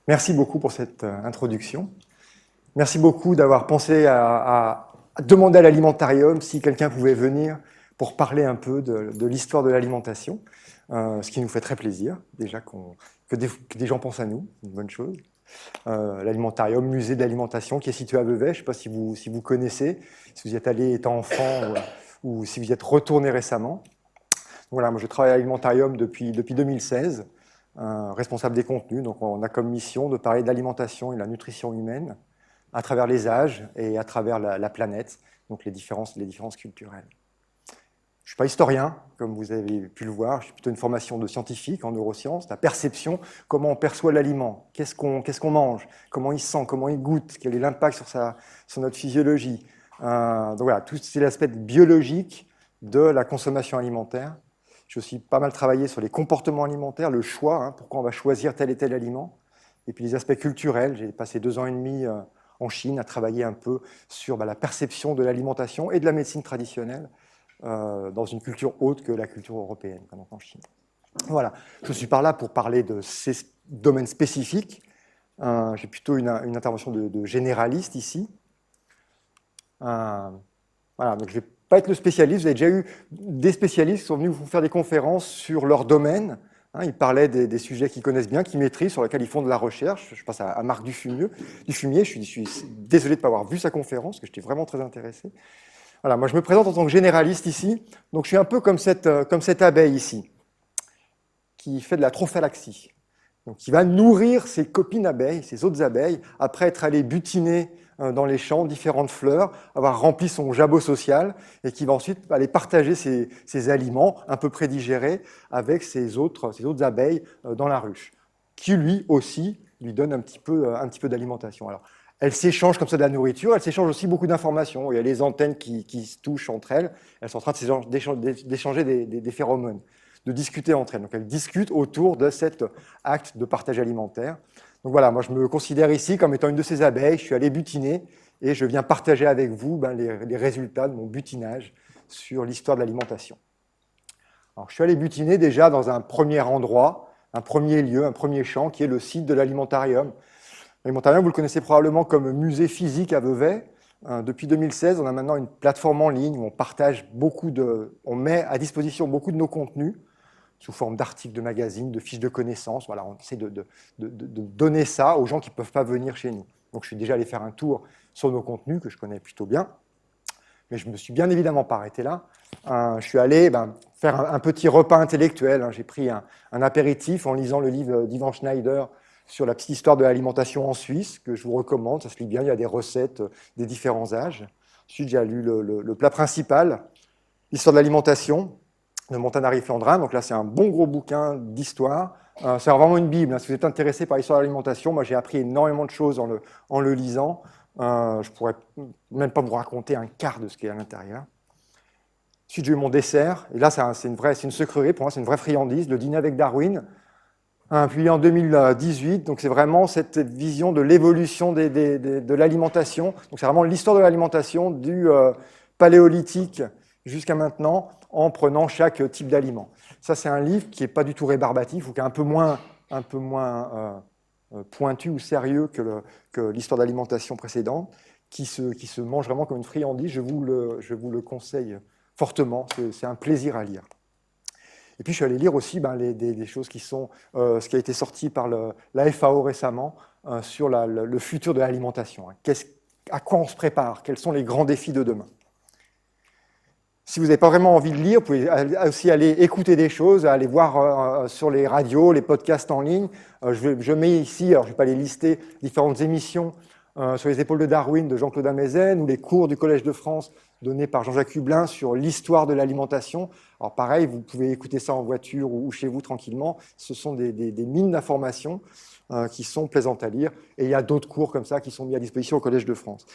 Merci beaucoup pour cette introduction. Merci beaucoup d'avoir pensé à demander à l'alimentarium si quelqu'un pouvait venir pour parler un peu de l'histoire de l'alimentation, ce qui nous fait très plaisir, déjà que des gens pensent à nous, une bonne chose. L'alimentarium, musée de l'alimentation, qui est situé à Vevey, je ne sais pas si vous connaissez, si vous y êtes allé étant enfant ou si vous y êtes retourné récemment. Voilà, moi je travaille à l'alimentarium depuis 2016. Responsable des contenus. Donc on a comme mission de parler de l'alimentation et de la nutrition humaine à travers les âges et à travers la planète, donc les différences culturelles. Je ne suis pas historien, comme vous avez pu le voir, j'ai plutôt une formation de scientifique en neurosciences, la perception, comment on perçoit l'aliment, qu'est-ce qu'on mange, comment il sent, comment il goûte, quel est l'impact sur notre physiologie. Donc voilà, tout c'est l'aspect biologique de la consommation alimentaire. J'ai aussi pas mal travaillé sur les comportements alimentaires, le choix, pourquoi on va choisir tel et tel aliment. Et puis les aspects culturels. J'ai passé 2 ans et demi en Chine à travailler un peu sur la perception de l'alimentation et de la médecine traditionnelle dans une culture autre que la culture européenne, comme en Chine. Voilà, je suis par là pour parler de ces domaines spécifiques. J'ai plutôt une intervention de généraliste ici. Voilà, donc je vais pas être le spécialiste. Vous avez déjà eu des spécialistes qui sont venus vous faire des conférences sur leur domaine. Ils parlaient des sujets qu'ils connaissent bien, qu'ils maîtrisent, sur lesquels ils font de la recherche. Je passe à Marc Dufumier. Je suis désolé de ne pas avoir vu sa conférence, parce que j'étais vraiment très intéressé. Voilà, moi je me présente en tant que généraliste ici. Donc je suis un peu comme cette abeille ici, qui fait de la trophallaxie. Donc qui va nourrir ses copines abeilles, ses autres abeilles, après être allé butiner dans les champs différentes fleurs, avoir rempli son jabot social, et qui va ensuite aller partager ses aliments un peu prédigérés avec ses autres abeilles dans la ruche, qui lui aussi lui donne un petit peu d'alimentation. Alors, elles s'échangent comme ça de la nourriture, elles s'échangent aussi beaucoup d'informations. Il y a les antennes qui se touchent entre elles, elles sont en train d'échanger des phéromones, de discuter entre elles. Donc elles discutent autour de cet acte de partage alimentaire. Donc voilà, moi je me considère ici comme étant une de ces abeilles, je suis allé butiner et je viens partager avec vous les résultats de mon butinage sur l'histoire de l'alimentation. Alors je suis allé butiner déjà dans un premier endroit, un premier lieu, un premier champ qui est le site de l'alimentarium. L'alimentarium, vous le connaissez probablement comme musée physique à Vevey. Depuis 2016, on a maintenant une plateforme en ligne où on met à disposition beaucoup de nos contenus sous forme d'articles de magazines, de fiches de connaissances. Voilà, on essaie de donner ça aux gens qui ne peuvent pas venir chez nous. Donc je suis déjà allé faire un tour sur nos contenus que je connais plutôt bien, mais je ne me suis bien évidemment pas arrêté là. Je suis allé faire un petit repas intellectuel. J'ai pris un apéritif en lisant le livre d'Ivan Schneider sur la petite histoire de l'alimentation en Suisse, que je vous recommande, ça se lit bien, il y a des recettes des différents âges. Ensuite, j'ai lu le plat principal, l'histoire de l'alimentation, de Montanari Flandrin. Donc là, c'est un bon gros bouquin d'histoire. C'est vraiment une bible. Si vous êtes intéressé par l'histoire de l'alimentation, moi, j'ai appris énormément de choses en le lisant. Je pourrais même pas vous raconter un quart de ce qui est à l'intérieur. Ensuite, j'ai eu mon dessert. Et là, c'est une sucrerie. Pour moi, c'est une vraie friandise. Le dîner avec Darwin. Puis en 2018, donc c'est vraiment cette vision de l'évolution de l'alimentation. Donc c'est vraiment l'histoire de l'alimentation du paléolithique jusqu'à maintenant, en prenant chaque type d'aliment. Ça, c'est un livre qui n'est pas du tout rébarbatif, ou qui est un peu moins pointu ou sérieux que l'histoire d'alimentation précédente, qui se mange vraiment comme une friandise. Je vous le conseille fortement, c'est un plaisir à lire. Et puis je suis allé lire aussi des choses qui sont ce qui a été sorti par la FAO récemment sur le futur de l'alimentation. À quoi on se prépare? Quels sont les grands défis de demain? Si vous n'avez pas vraiment envie de lire, vous pouvez aussi aller écouter des choses, aller voir sur les radios, les podcasts en ligne. Je mets ici, alors je ne vais pas les lister, différentes émissions sur les épaules de Darwin de Jean-Claude Amezen, ou les cours du Collège de France donnés par Jean-Jacques Hublin sur l'histoire de l'alimentation. Alors pareil, vous pouvez écouter ça en voiture ou chez vous tranquillement. Ce sont des mines d'informations qui sont plaisantes à lire. Et il y a d'autres cours comme ça qui sont mis à disposition au Collège de France.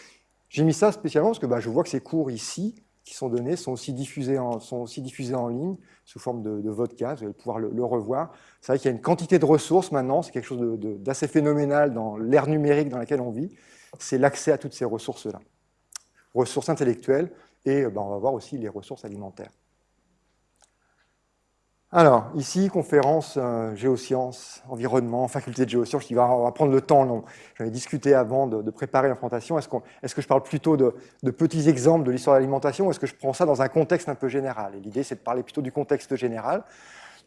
J'ai mis ça spécialement parce que je vois que ces cours ici, qui sont donnés, sont aussi diffusés en ligne, sous forme de vodcast, vous allez pouvoir le revoir. C'est vrai qu'il y a une quantité de ressources maintenant, c'est quelque chose d'assez phénoménal dans l'ère numérique dans laquelle on vit, c'est l'accès à toutes ces ressources-là. Ressources intellectuelles, et on va voir aussi les ressources alimentaires. Alors, ici, conférence géosciences, environnement, faculté de géosciences, on va prendre le temps long. J'en ai discuté avant de préparer la présentation. Est-ce que je parle plutôt de petits exemples de l'histoire de l'alimentation ou est-ce que je prends ça dans un contexte un peu général? Et l'idée, c'est de parler plutôt du contexte général.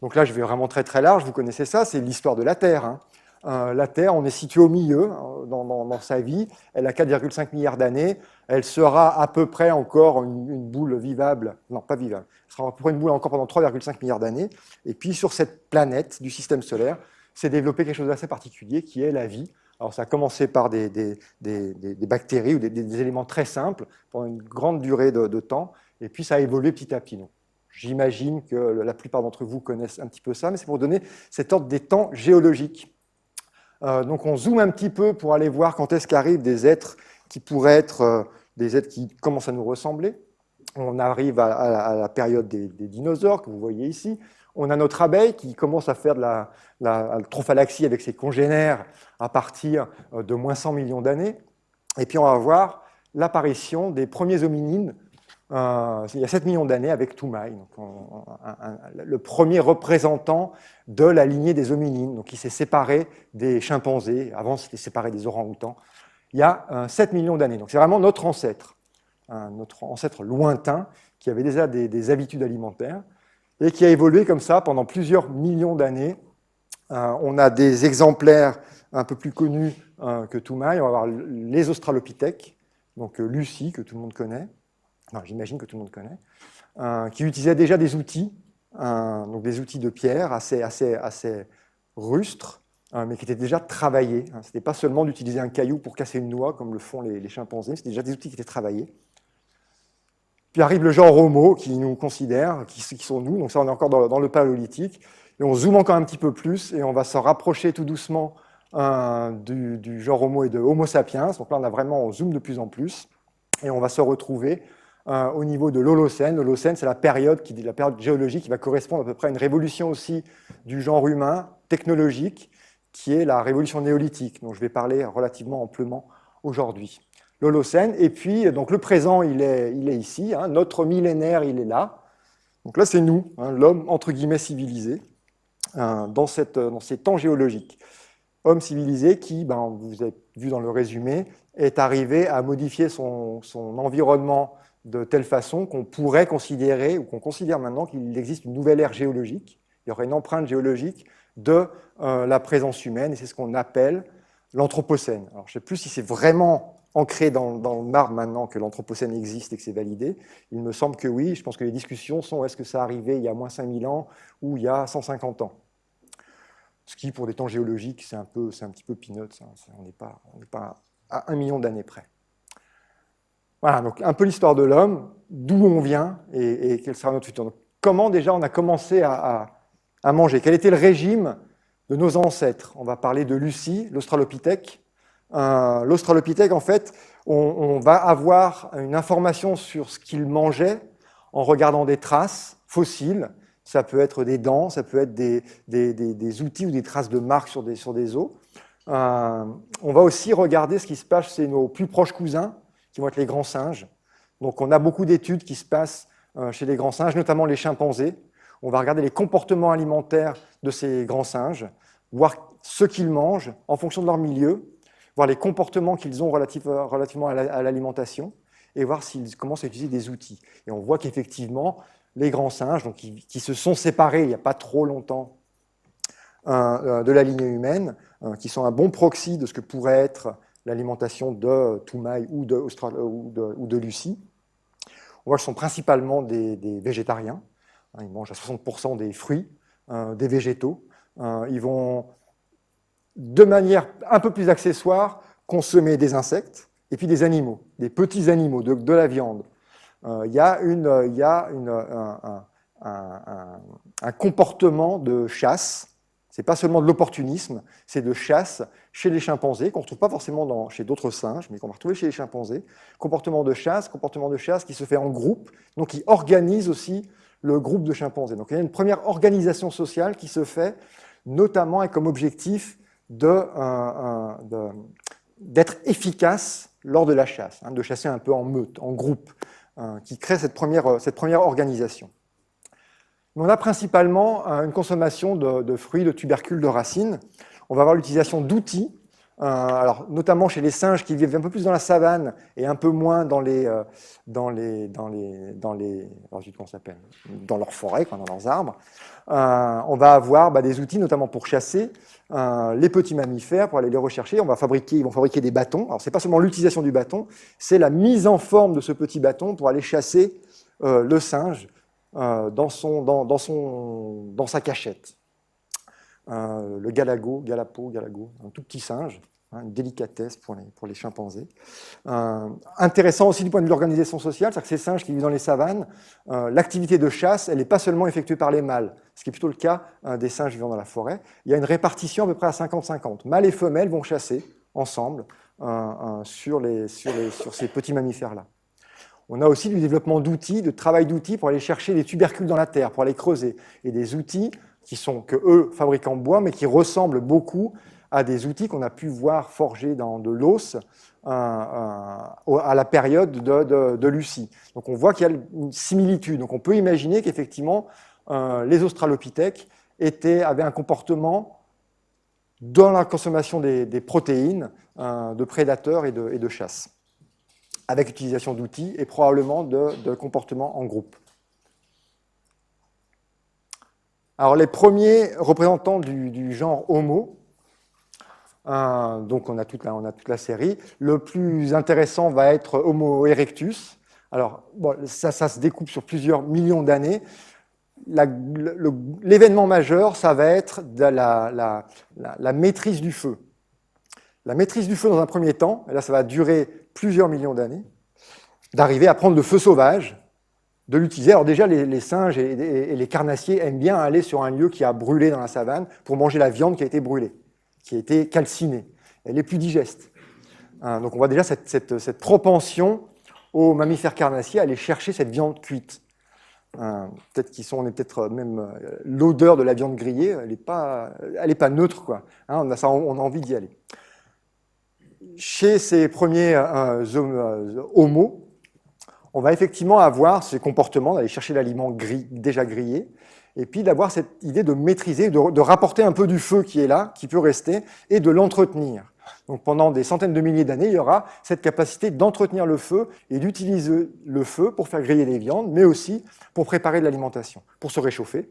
Donc là, je vais vraiment très très large, vous connaissez ça, c'est l'histoire de la Terre. Hein. La Terre, on est situé au milieu dans sa vie, elle a 4,5 milliards d'années, elle sera à peu près encore une boule vivable, non pas vivable, elle sera à peu près une boule encore pendant 3,5 milliards d'années, et puis sur cette planète du système solaire, s'est développé quelque chose d'assez particulier qui est la vie. Alors ça a commencé par des bactéries ou des éléments très simples pendant une grande durée de temps, et puis ça a évolué petit à petit. Donc, j'imagine que la plupart d'entre vous connaissent un petit peu ça, mais c'est pour donner cet ordre des temps géologiques. Donc on zoome un petit peu pour aller voir quand est-ce qu'arrivent des êtres qui pourraient être des êtres qui commencent à nous ressembler. On arrive à la période des dinosaures que vous voyez ici. On a notre abeille qui commence à faire de la trophalaxie avec ses congénères à partir de moins 100 millions d'années. Et puis on va voir l'apparition des premiers hominines il y a 7 millions d'années avec Toumaï, le premier représentant de la lignée des hominines, donc il s'est séparé des chimpanzés, avant c'était séparé des orang-outans, il y a 7 millions d'années. Donc c'est vraiment notre ancêtre lointain, qui avait déjà des habitudes alimentaires, et qui a évolué comme ça pendant plusieurs millions d'années. On a des exemplaires un peu plus connus que Toumaï, on va voir les australopithèques, donc Lucie, que tout le monde connaît, j'imagine que tout le monde connaît, qui utilisait déjà des outils, donc des outils de pierre assez rustres, mais qui étaient déjà travaillés. Ce n'était pas seulement d'utiliser un caillou pour casser une noix, comme le font les chimpanzés, c'était déjà des outils qui étaient travaillés. Puis arrive le genre Homo, qui nous considère, qui sont nous, donc ça on est encore dans le paléolithique, et on zoome encore un petit peu plus, et on va se rapprocher tout doucement du genre Homo et de Homo sapiens, donc là on zoome de plus en plus, et on va se retrouver au niveau de l'Holocène. L'Holocène, c'est la période géologique qui va correspondre à peu près à une révolution aussi du genre humain, technologique, qui est la révolution néolithique, dont je vais parler relativement amplement aujourd'hui. L'Holocène, et puis donc le présent, il est ici, hein, notre millénaire, il est là. Donc là, c'est nous, hein, l'homme, entre guillemets, civilisé, dans ces temps géologiques. Homme civilisé qui, vous avez vu dans le résumé, est arrivé à modifier son environnement de telle façon qu'on pourrait considérer, ou qu'on considère maintenant qu'il existe une nouvelle ère géologique. Il y aurait une empreinte géologique de la présence humaine, et c'est ce qu'on appelle l'Anthropocène. Alors, je ne sais plus si c'est vraiment ancré dans le marbre maintenant que l'Anthropocène existe et que c'est validé. Il me semble que oui. Je pense que les discussions sont est-ce que ça arrivait il y a moins 5000 ans ou il y a 150 ans. Ce qui, pour des temps géologiques, c'est un petit peu peanuts. Hein. On n'est pas à 1 million d'années près. Voilà, donc un peu l'histoire de l'homme, d'où on vient et quel sera notre futur. Donc, comment déjà on a commencé à manger? Quel était le régime de nos ancêtres? On va parler de Lucie, l'Australopithèque. L'Australopithèque, en fait, on va avoir une information sur ce qu'il mangeait en regardant des traces fossiles. Ça peut être des dents, ça peut être des outils ou des traces de marques sur des os. On va aussi regarder ce qui se passe chez nos plus proches cousins, qui vont être les grands singes. Donc on a beaucoup d'études qui se passent chez les grands singes, notamment les chimpanzés. On va regarder les comportements alimentaires de ces grands singes, voir ce qu'ils mangent en fonction de leur milieu, voir les comportements qu'ils ont relativement à l'alimentation, et voir s'ils commencent à utiliser des outils. Et on voit qu'effectivement, les grands singes, donc, qui se sont séparés il n'y a pas trop longtemps de la lignée humaine, qui sont un bon proxy de ce que pourrait être l'alimentation de Toumaï ou de Lucie. On voit que ce sont principalement des végétariens. Ils mangent à 60% des fruits, des végétaux. Ils vont, de manière un peu plus accessoire, consommer des insectes et puis des animaux, des petits animaux, de la viande. Il y a un comportement de chasse. Ce n'est pas seulement de l'opportunisme, c'est de chasse chez les chimpanzés, qu'on ne retrouve pas forcément chez d'autres singes, mais qu'on va retrouver chez les chimpanzés. Comportement de chasse qui se fait en groupe, donc qui organise aussi le groupe de chimpanzés. Donc il y a une première organisation sociale qui se fait, notamment avec comme objectif d'être efficace lors de la chasse, de chasser un peu en meute, en groupe, qui crée cette première organisation. Mais on a principalement une consommation de fruits, de tubercules, de racines. On va avoir l'utilisation d'outils, alors notamment chez les singes qui vivent un peu plus dans la savane et un peu moins dans dans leurs forêts, dans leurs arbres. On va avoir des outils, notamment pour chasser les petits mammifères, pour aller les rechercher. Ils vont fabriquer des bâtons. Alors, ce n'est pas seulement l'utilisation du bâton, c'est la mise en forme de ce petit bâton pour aller chasser le singe dans sa cachette. Le galago, un tout petit singe, une délicatesse pour les chimpanzés. Intéressant aussi du point de vue de l'organisation sociale, c'est-à-dire que ces singes qui vivent dans les savanes, l'activité de chasse, elle n'est pas seulement effectuée par les mâles, ce qui est plutôt le cas des singes vivant dans la forêt. Il y a une répartition à peu près à 50-50. Mâles et femelles vont chasser ensemble sur ces petits mammifères-là. On a aussi du développement d'outils, de travail d'outils pour aller chercher des tubercules dans la terre, pour aller creuser, et des outils que eux fabriquent en bois, mais qui ressemblent beaucoup à des outils qu'on a pu voir forgés dans de l'os à la période de Lucie. Donc on voit qu'il y a une similitude. Donc on peut imaginer qu'effectivement, les australopithèques avaient un comportement dans la consommation des protéines de prédateurs et de chasse, avec utilisation d'outils et probablement de comportements en groupe. Alors, les premiers représentants du genre Homo, donc on a toute la série. Le plus intéressant va être Homo erectus. Alors, ça se découpe sur plusieurs millions d'années. L'événement majeur, ça va être la maîtrise du feu. La maîtrise du feu dans un premier temps, et là ça va durer plusieurs millions d'années, d'arriver à prendre le feu sauvage, de l'utiliser. Alors déjà, les singes et les carnassiers aiment bien aller sur un lieu qui a brûlé dans la savane pour manger la viande qui a été brûlée, qui a été calcinée. Elle est plus digeste. Donc on voit déjà cette propension aux mammifères carnassiers à aller chercher cette viande cuite. On est peut-être même l'odeur de la viande grillée, elle n'est pas neutre, quoi. On a envie d'y aller. Chez ces premiers homos, on va effectivement avoir ce comportement d'aller chercher l'aliment déjà grillé, et puis d'avoir cette idée de maîtriser, de rapporter un peu du feu qui est là, qui peut rester, et de l'entretenir. Donc pendant des centaines de milliers d'années, il y aura cette capacité d'entretenir le feu et d'utiliser le feu pour faire griller les viandes, mais aussi pour préparer de l'alimentation, pour se réchauffer,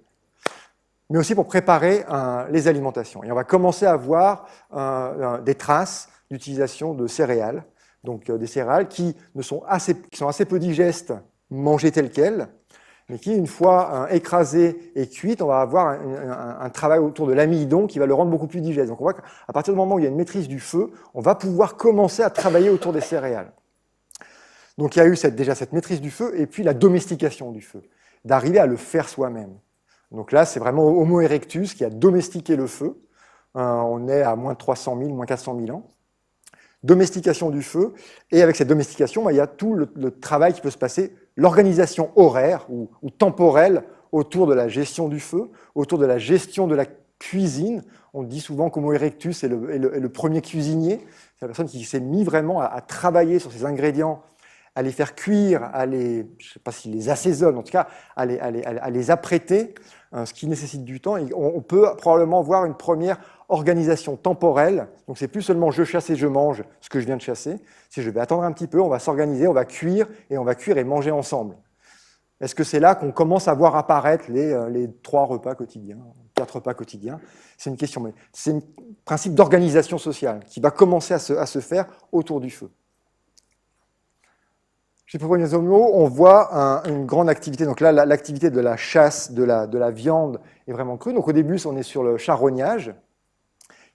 mais aussi pour préparer les alimentations. Et on va commencer à voir des traces d'utilisation de céréales, donc des céréales qui sont assez peu digestes, mangées telles quelles, mais qui, une fois écrasées et cuites, on va avoir un travail autour de l'amidon qui va le rendre beaucoup plus digeste. Donc on voit qu'à partir du moment où il y a une maîtrise du feu, on va pouvoir commencer à travailler autour des céréales. Donc il y a eu déjà cette maîtrise du feu et puis la domestication du feu, d'arriver à le faire soi-même. Donc là, c'est vraiment Homo erectus qui a domestiqué le feu. On est à moins 300 000, moins 400 000 ans. Domestication du feu, et avec cette domestication, il y a tout le travail qui peut se passer, l'organisation horaire ou temporelle autour de la gestion du feu, autour de la gestion de la cuisine. On dit souvent qu'Homo erectus est le premier cuisinier, c'est la personne qui s'est mis vraiment à travailler sur ces ingrédients, à les faire cuire, je ne sais pas s'il les assaisonne, en tout cas à les apprêter, ce qui nécessite du temps. Et on peut probablement voir une première organisation temporelle. Donc c'est plus seulement je chasse et je mange ce que je viens de chasser. Si je vais attendre un petit peu, on va s'organiser, on va cuire et manger ensemble. Est-ce que c'est là qu'on commence à voir apparaître les 3 repas quotidiens, 4 repas quotidiens? C'est une question, mais c'est un principe d'organisation sociale qui va commencer à se faire autour du feu. Chez les premiers Homo, on voit une grande activité. Donc là, l'activité de la chasse, de la viande est vraiment crue. Donc au début, on est sur le charognage,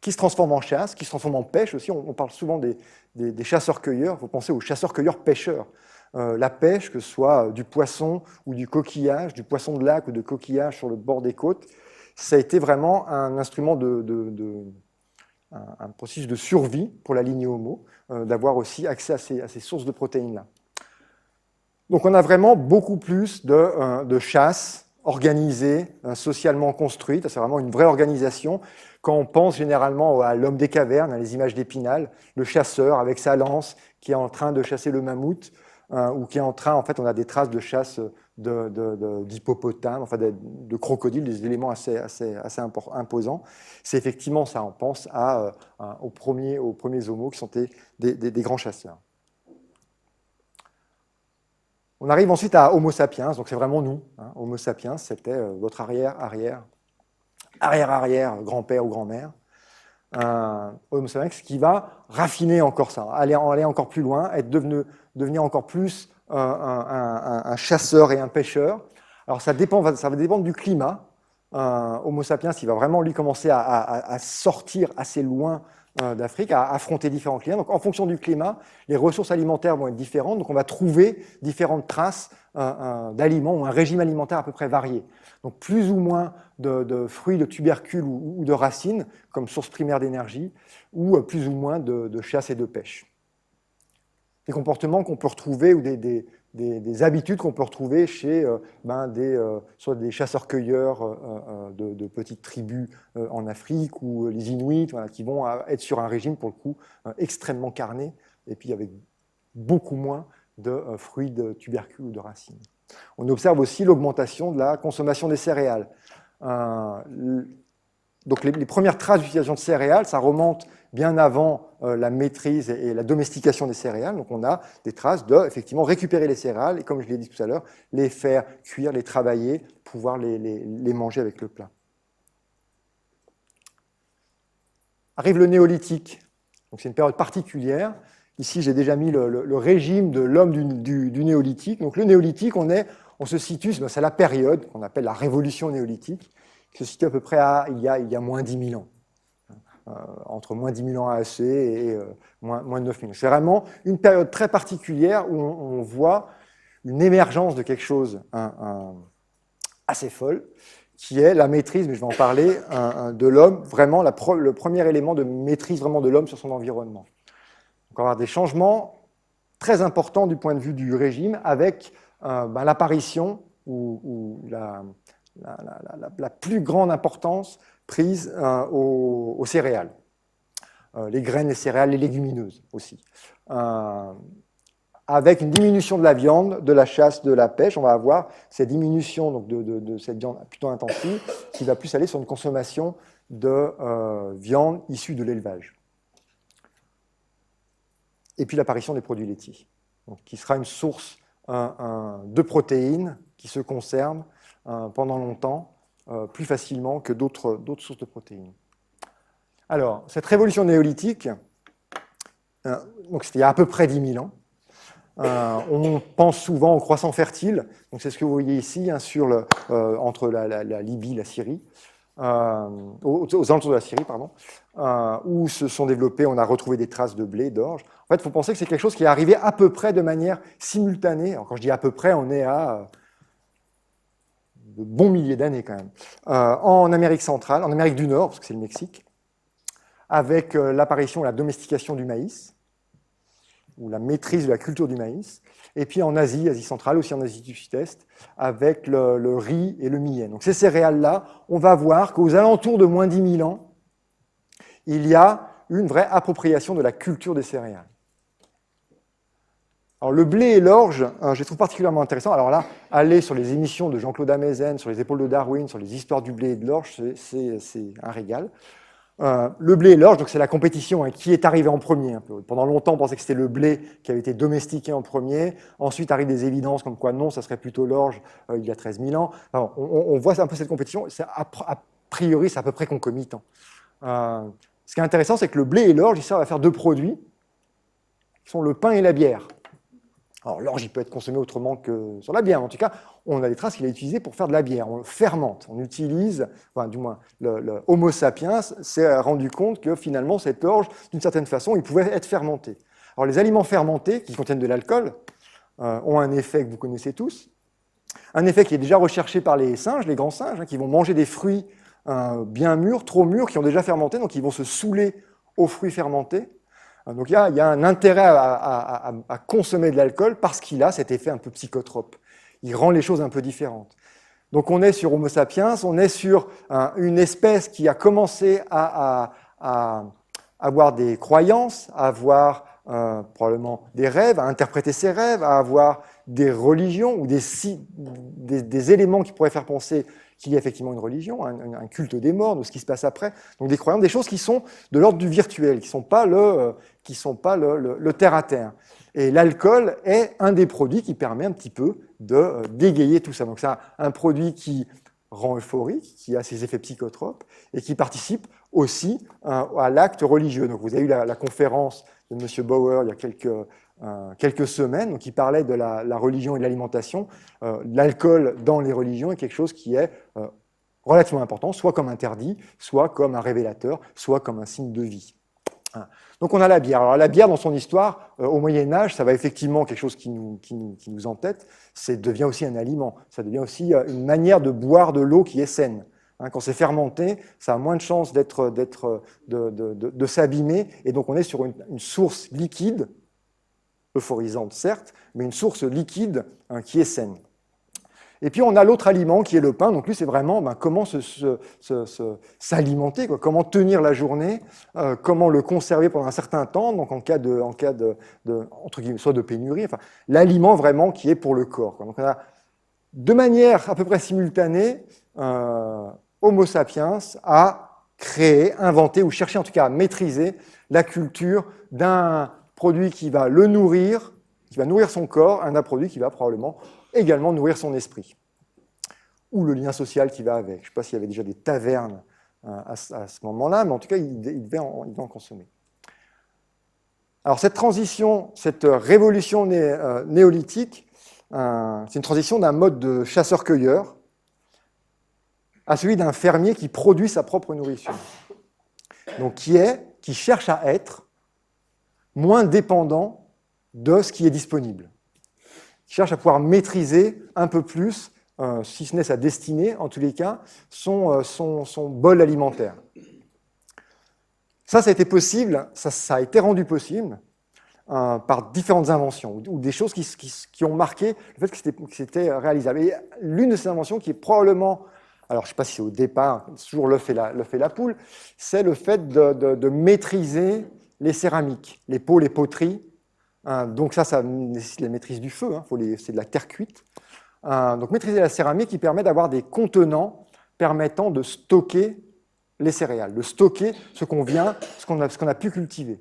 qui se transforme en chasse, qui se transforme en pêche aussi. On parle souvent des chasseurs-cueilleurs. Il faut penser aux chasseurs-cueilleurs-pêcheurs. La pêche, que ce soit du poisson ou du coquillage, du poisson de lac ou de coquillage sur le bord des côtes, ça a été vraiment un instrument un processus de survie pour la lignée Homo, d'avoir aussi accès à ces sources de protéines-là. Donc on a vraiment beaucoup plus de chasse organisée, socialement construite. C'est vraiment une vraie organisation. Quand on pense généralement à l'homme des cavernes, à les images d'Épinal, le chasseur avec sa lance qui est en train de chasser le mammouth, ou qui est en train, en fait, on a des traces de chasse d'hippopotames, enfin de crocodiles, des éléments assez imposants. C'est effectivement ça, on pense aux premiers homos qui sont des grands chasseurs. On arrive ensuite à Homo sapiens, donc c'est vraiment nous. Hein. Homo sapiens, c'était votre arrière grand-père ou grand-mère. Homo sapiens qui va raffiner encore ça, aller encore plus loin, devenir encore plus un chasseur et un pêcheur. Alors ça va dépendre du climat. Homo sapiens, il va vraiment lui commencer à sortir assez loin d'Afrique, à affronter différents climats. Donc en fonction du climat, les ressources alimentaires vont être différentes. Donc on va trouver différentes traces d'aliments ou un régime alimentaire à peu près varié. Donc plus ou moins de fruits, de tubercules ou de racines comme source primaire d'énergie, ou plus ou moins de chasse et de pêche. Des comportements qu'on peut retrouver ou des habitudes qu'on peut retrouver chez soit des chasseurs-cueilleurs de petites tribus en Afrique ou les Inuits, voilà, qui vont être sur un régime pour le coup extrêmement carné et puis avec beaucoup moins de fruits, de tubercules ou de racines. On observe aussi l'augmentation de la consommation des céréales. Donc les premières traces d'utilisation de céréales, ça remonte bien avant la maîtrise et la domestication des céréales. Donc on a des traces de, effectivement, récupérer les céréales et, comme je l'ai dit tout à l'heure, les faire cuire, les travailler, pouvoir les manger avec le plat. Arrive le néolithique. Donc c'est une période particulière. Ici, j'ai déjà mis le régime de l'homme du néolithique. Donc le néolithique, on se situe, c'est la période qu'on appelle la révolution néolithique, qui se situe à peu près il y a moins 10 000 ans. Entre moins 10 000 ans AEC et moins de 9 000. C'est vraiment une période très particulière où on voit une émergence de quelque chose assez folle, qui est la maîtrise, mais je vais en parler, de l'homme, vraiment le premier élément de maîtrise vraiment de l'homme sur son environnement. Donc on va avoir des changements très importants du point de vue du régime, avec l'apparition ou la plus grande importance prise aux céréales, les graines, les céréales, les légumineuses aussi. Avec une diminution de la viande, de la chasse, de la pêche, on va avoir cette diminution donc, de cette viande plutôt intensive qui va plus aller sur une consommation de viande issue de l'élevage. Et puis l'apparition des produits laitiers, donc, qui sera une source de protéines qui se conservent pendant longtemps, plus facilement que d'autres sources de protéines. Alors, cette révolution néolithique, donc c'était il y a à peu près 10 000 ans. On pense souvent au croissant fertile, donc c'est ce que vous voyez ici, hein, entre la Libye et la Syrie, aux alentours de la Syrie, pardon, où se sont développés, on a retrouvé des traces de blé, d'orge. En fait, il faut penser que c'est quelque chose qui est arrivé à peu près de manière simultanée. Alors, quand je dis à peu près, on est à de bons milliers d'années quand même, en Amérique centrale, en Amérique du Nord, parce que c'est le Mexique, avec l'apparition et la domestication du maïs, ou la maîtrise de la culture du maïs, et puis en Asie centrale, aussi en Asie du Sud-Est, avec le riz et le millet. Donc ces céréales-là, on va voir qu'aux alentours de moins 10 000 ans, il y a une vraie appropriation de la culture des céréales. Alors le blé et l'orge, je les trouve particulièrement intéressants. Alors là, allez sur les émissions de Jean-Claude Amezen, sur les épaules de Darwin, sur les histoires du blé et de l'orge, c'est un régal. Le blé et l'orge, donc c'est la compétition, hein, qui est arrivé en premier. Un peu. Pendant longtemps, on pensait que c'était le blé qui avait été domestiqué en premier. Ensuite arrivent des évidences comme quoi non, ça serait plutôt l'orge il y a 13 000 ans. Alors, on voit un peu cette compétition. A priori, c'est à peu près concomitant. Ce qui est intéressant, c'est que le blé et l'orge, ils servent à faire deux produits, qui sont le pain et la bière. Alors l'orge, il peut être consommé autrement que sur la bière. En tout cas, on a des traces qu'il a utilisées pour faire de la bière. On le fermente. On utilise, enfin, du moins, le Homo sapiens s'est rendu compte que finalement, cette orge, d'une certaine façon, il pouvait être fermenté. Alors les aliments fermentés, qui contiennent de l'alcool, ont un effet que vous connaissez tous. Un effet qui est déjà recherché par les singes, les grands singes, hein, qui vont manger des fruits bien mûrs, trop mûrs, qui ont déjà fermenté, donc ils vont se saouler aux fruits fermentés. Donc il y a un intérêt à consommer de l'alcool parce qu'il a cet effet un peu psychotrope. Il rend les choses un peu différentes. Donc on est sur Homo sapiens, on est sur une espèce qui a commencé à avoir des croyances, à avoir probablement des rêves, à interpréter ses rêves, à avoir des religions ou des éléments qui pourraient faire penser qu'il y a effectivement une religion, un culte des morts, de ce qui se passe après. Donc des croyances, des choses qui sont de l'ordre du virtuel, qui ne sont pas le terre-à-terre. Et l'alcool est un des produits qui permet un petit peu de d'égayer tout ça. Donc c'est un produit qui rend euphorique, qui a ses effets psychotropes et qui participe aussi à l'acte religieux. Donc vous avez eu la conférence de M. Bauer il y a quelques semaines, donc il parlait de la religion et de l'alimentation. L'alcool dans les religions est quelque chose qui est relativement important, soit comme interdit, soit comme un révélateur, soit comme un signe de vie. Donc on a la bière. Alors la bière, dans son histoire, au Moyen-Âge, ça va effectivement quelque chose qui nous entête, ça devient aussi un aliment, ça devient aussi une manière de boire de l'eau qui est saine. Quand c'est fermenté, ça a moins de chances de s'abîmer, et donc on est sur une source liquide, euphorisante certes, mais une source liquide qui est saine. Et puis on a l'autre aliment qui est le pain. Donc lui, c'est vraiment comment s'alimenter, comment tenir la journée, comment le conserver pendant un certain temps, donc en cas de entre guillemets, soit de pénurie, enfin, l'aliment vraiment qui est pour le corps. Donc on a de manière à peu près simultanée, Homo sapiens a créé, inventé ou cherché en tout cas à maîtriser la culture d'un produit qui va le nourrir, qui va nourrir son corps, un produit qui va probablement également nourrir son esprit. Ou le lien social qui va avec. Je ne sais pas s'il y avait déjà des tavernes à ce moment-là, mais en tout cas, il devait en consommer. Alors cette transition, cette révolution néolithique, c'est une transition d'un mode de chasseur-cueilleur à celui d'un fermier qui produit sa propre nourriture. Donc qui cherche à être moins dépendant de ce qui est disponible. Qui cherche à pouvoir maîtriser un peu plus, si ce n'est sa destinée, en tous les cas, son bol alimentaire. Ça a été possible, ça a été rendu possible par différentes inventions, ou des choses qui ont marqué le fait que c'était réalisable. Et l'une de ces inventions qui est probablement, alors je ne sais pas si c'est au départ, c'est toujours l'œuf et la poule, c'est le fait de maîtriser les céramiques, les pots, les poteries. Donc ça nécessite la maîtrise du feu, c'est de la terre cuite. Donc maîtriser la céramique qui permet d'avoir des contenants permettant de stocker les céréales, de stocker ce qu'on a pu cultiver.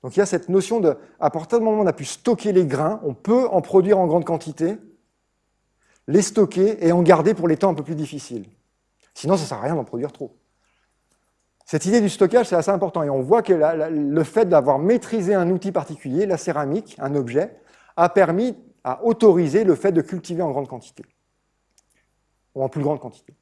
Donc il y a cette notion à partir du moment où on a pu stocker les grains, on peut en produire en grande quantité, les stocker et en garder pour les temps un peu plus difficiles. Sinon, ça ne sert à rien d'en produire trop. Cette idée du stockage, c'est assez important. Et on voit que le fait d'avoir maîtrisé un outil particulier, la céramique, un objet, a permis à autoriser le fait de cultiver en grande quantité, ou en plus grande quantité.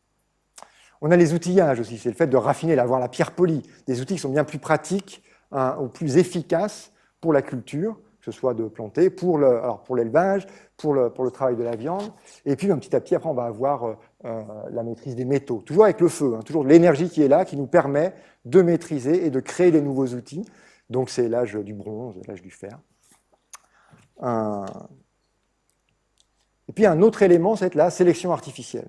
On a les outillages aussi, c'est le fait de raffiner, d'avoir la pierre polie, des outils qui sont bien plus pratiques ou plus efficaces pour la culture, que ce soit de planter, pour l'élevage, pour le travail de la viande. Et puis petit à petit, après, on va avoir la maîtrise des métaux, toujours avec le feu, toujours l'énergie qui est là, qui nous permet de maîtriser et de créer des nouveaux outils. Donc c'est l'âge du bronze, l'âge du fer. Et puis un autre élément, c'est la sélection artificielle.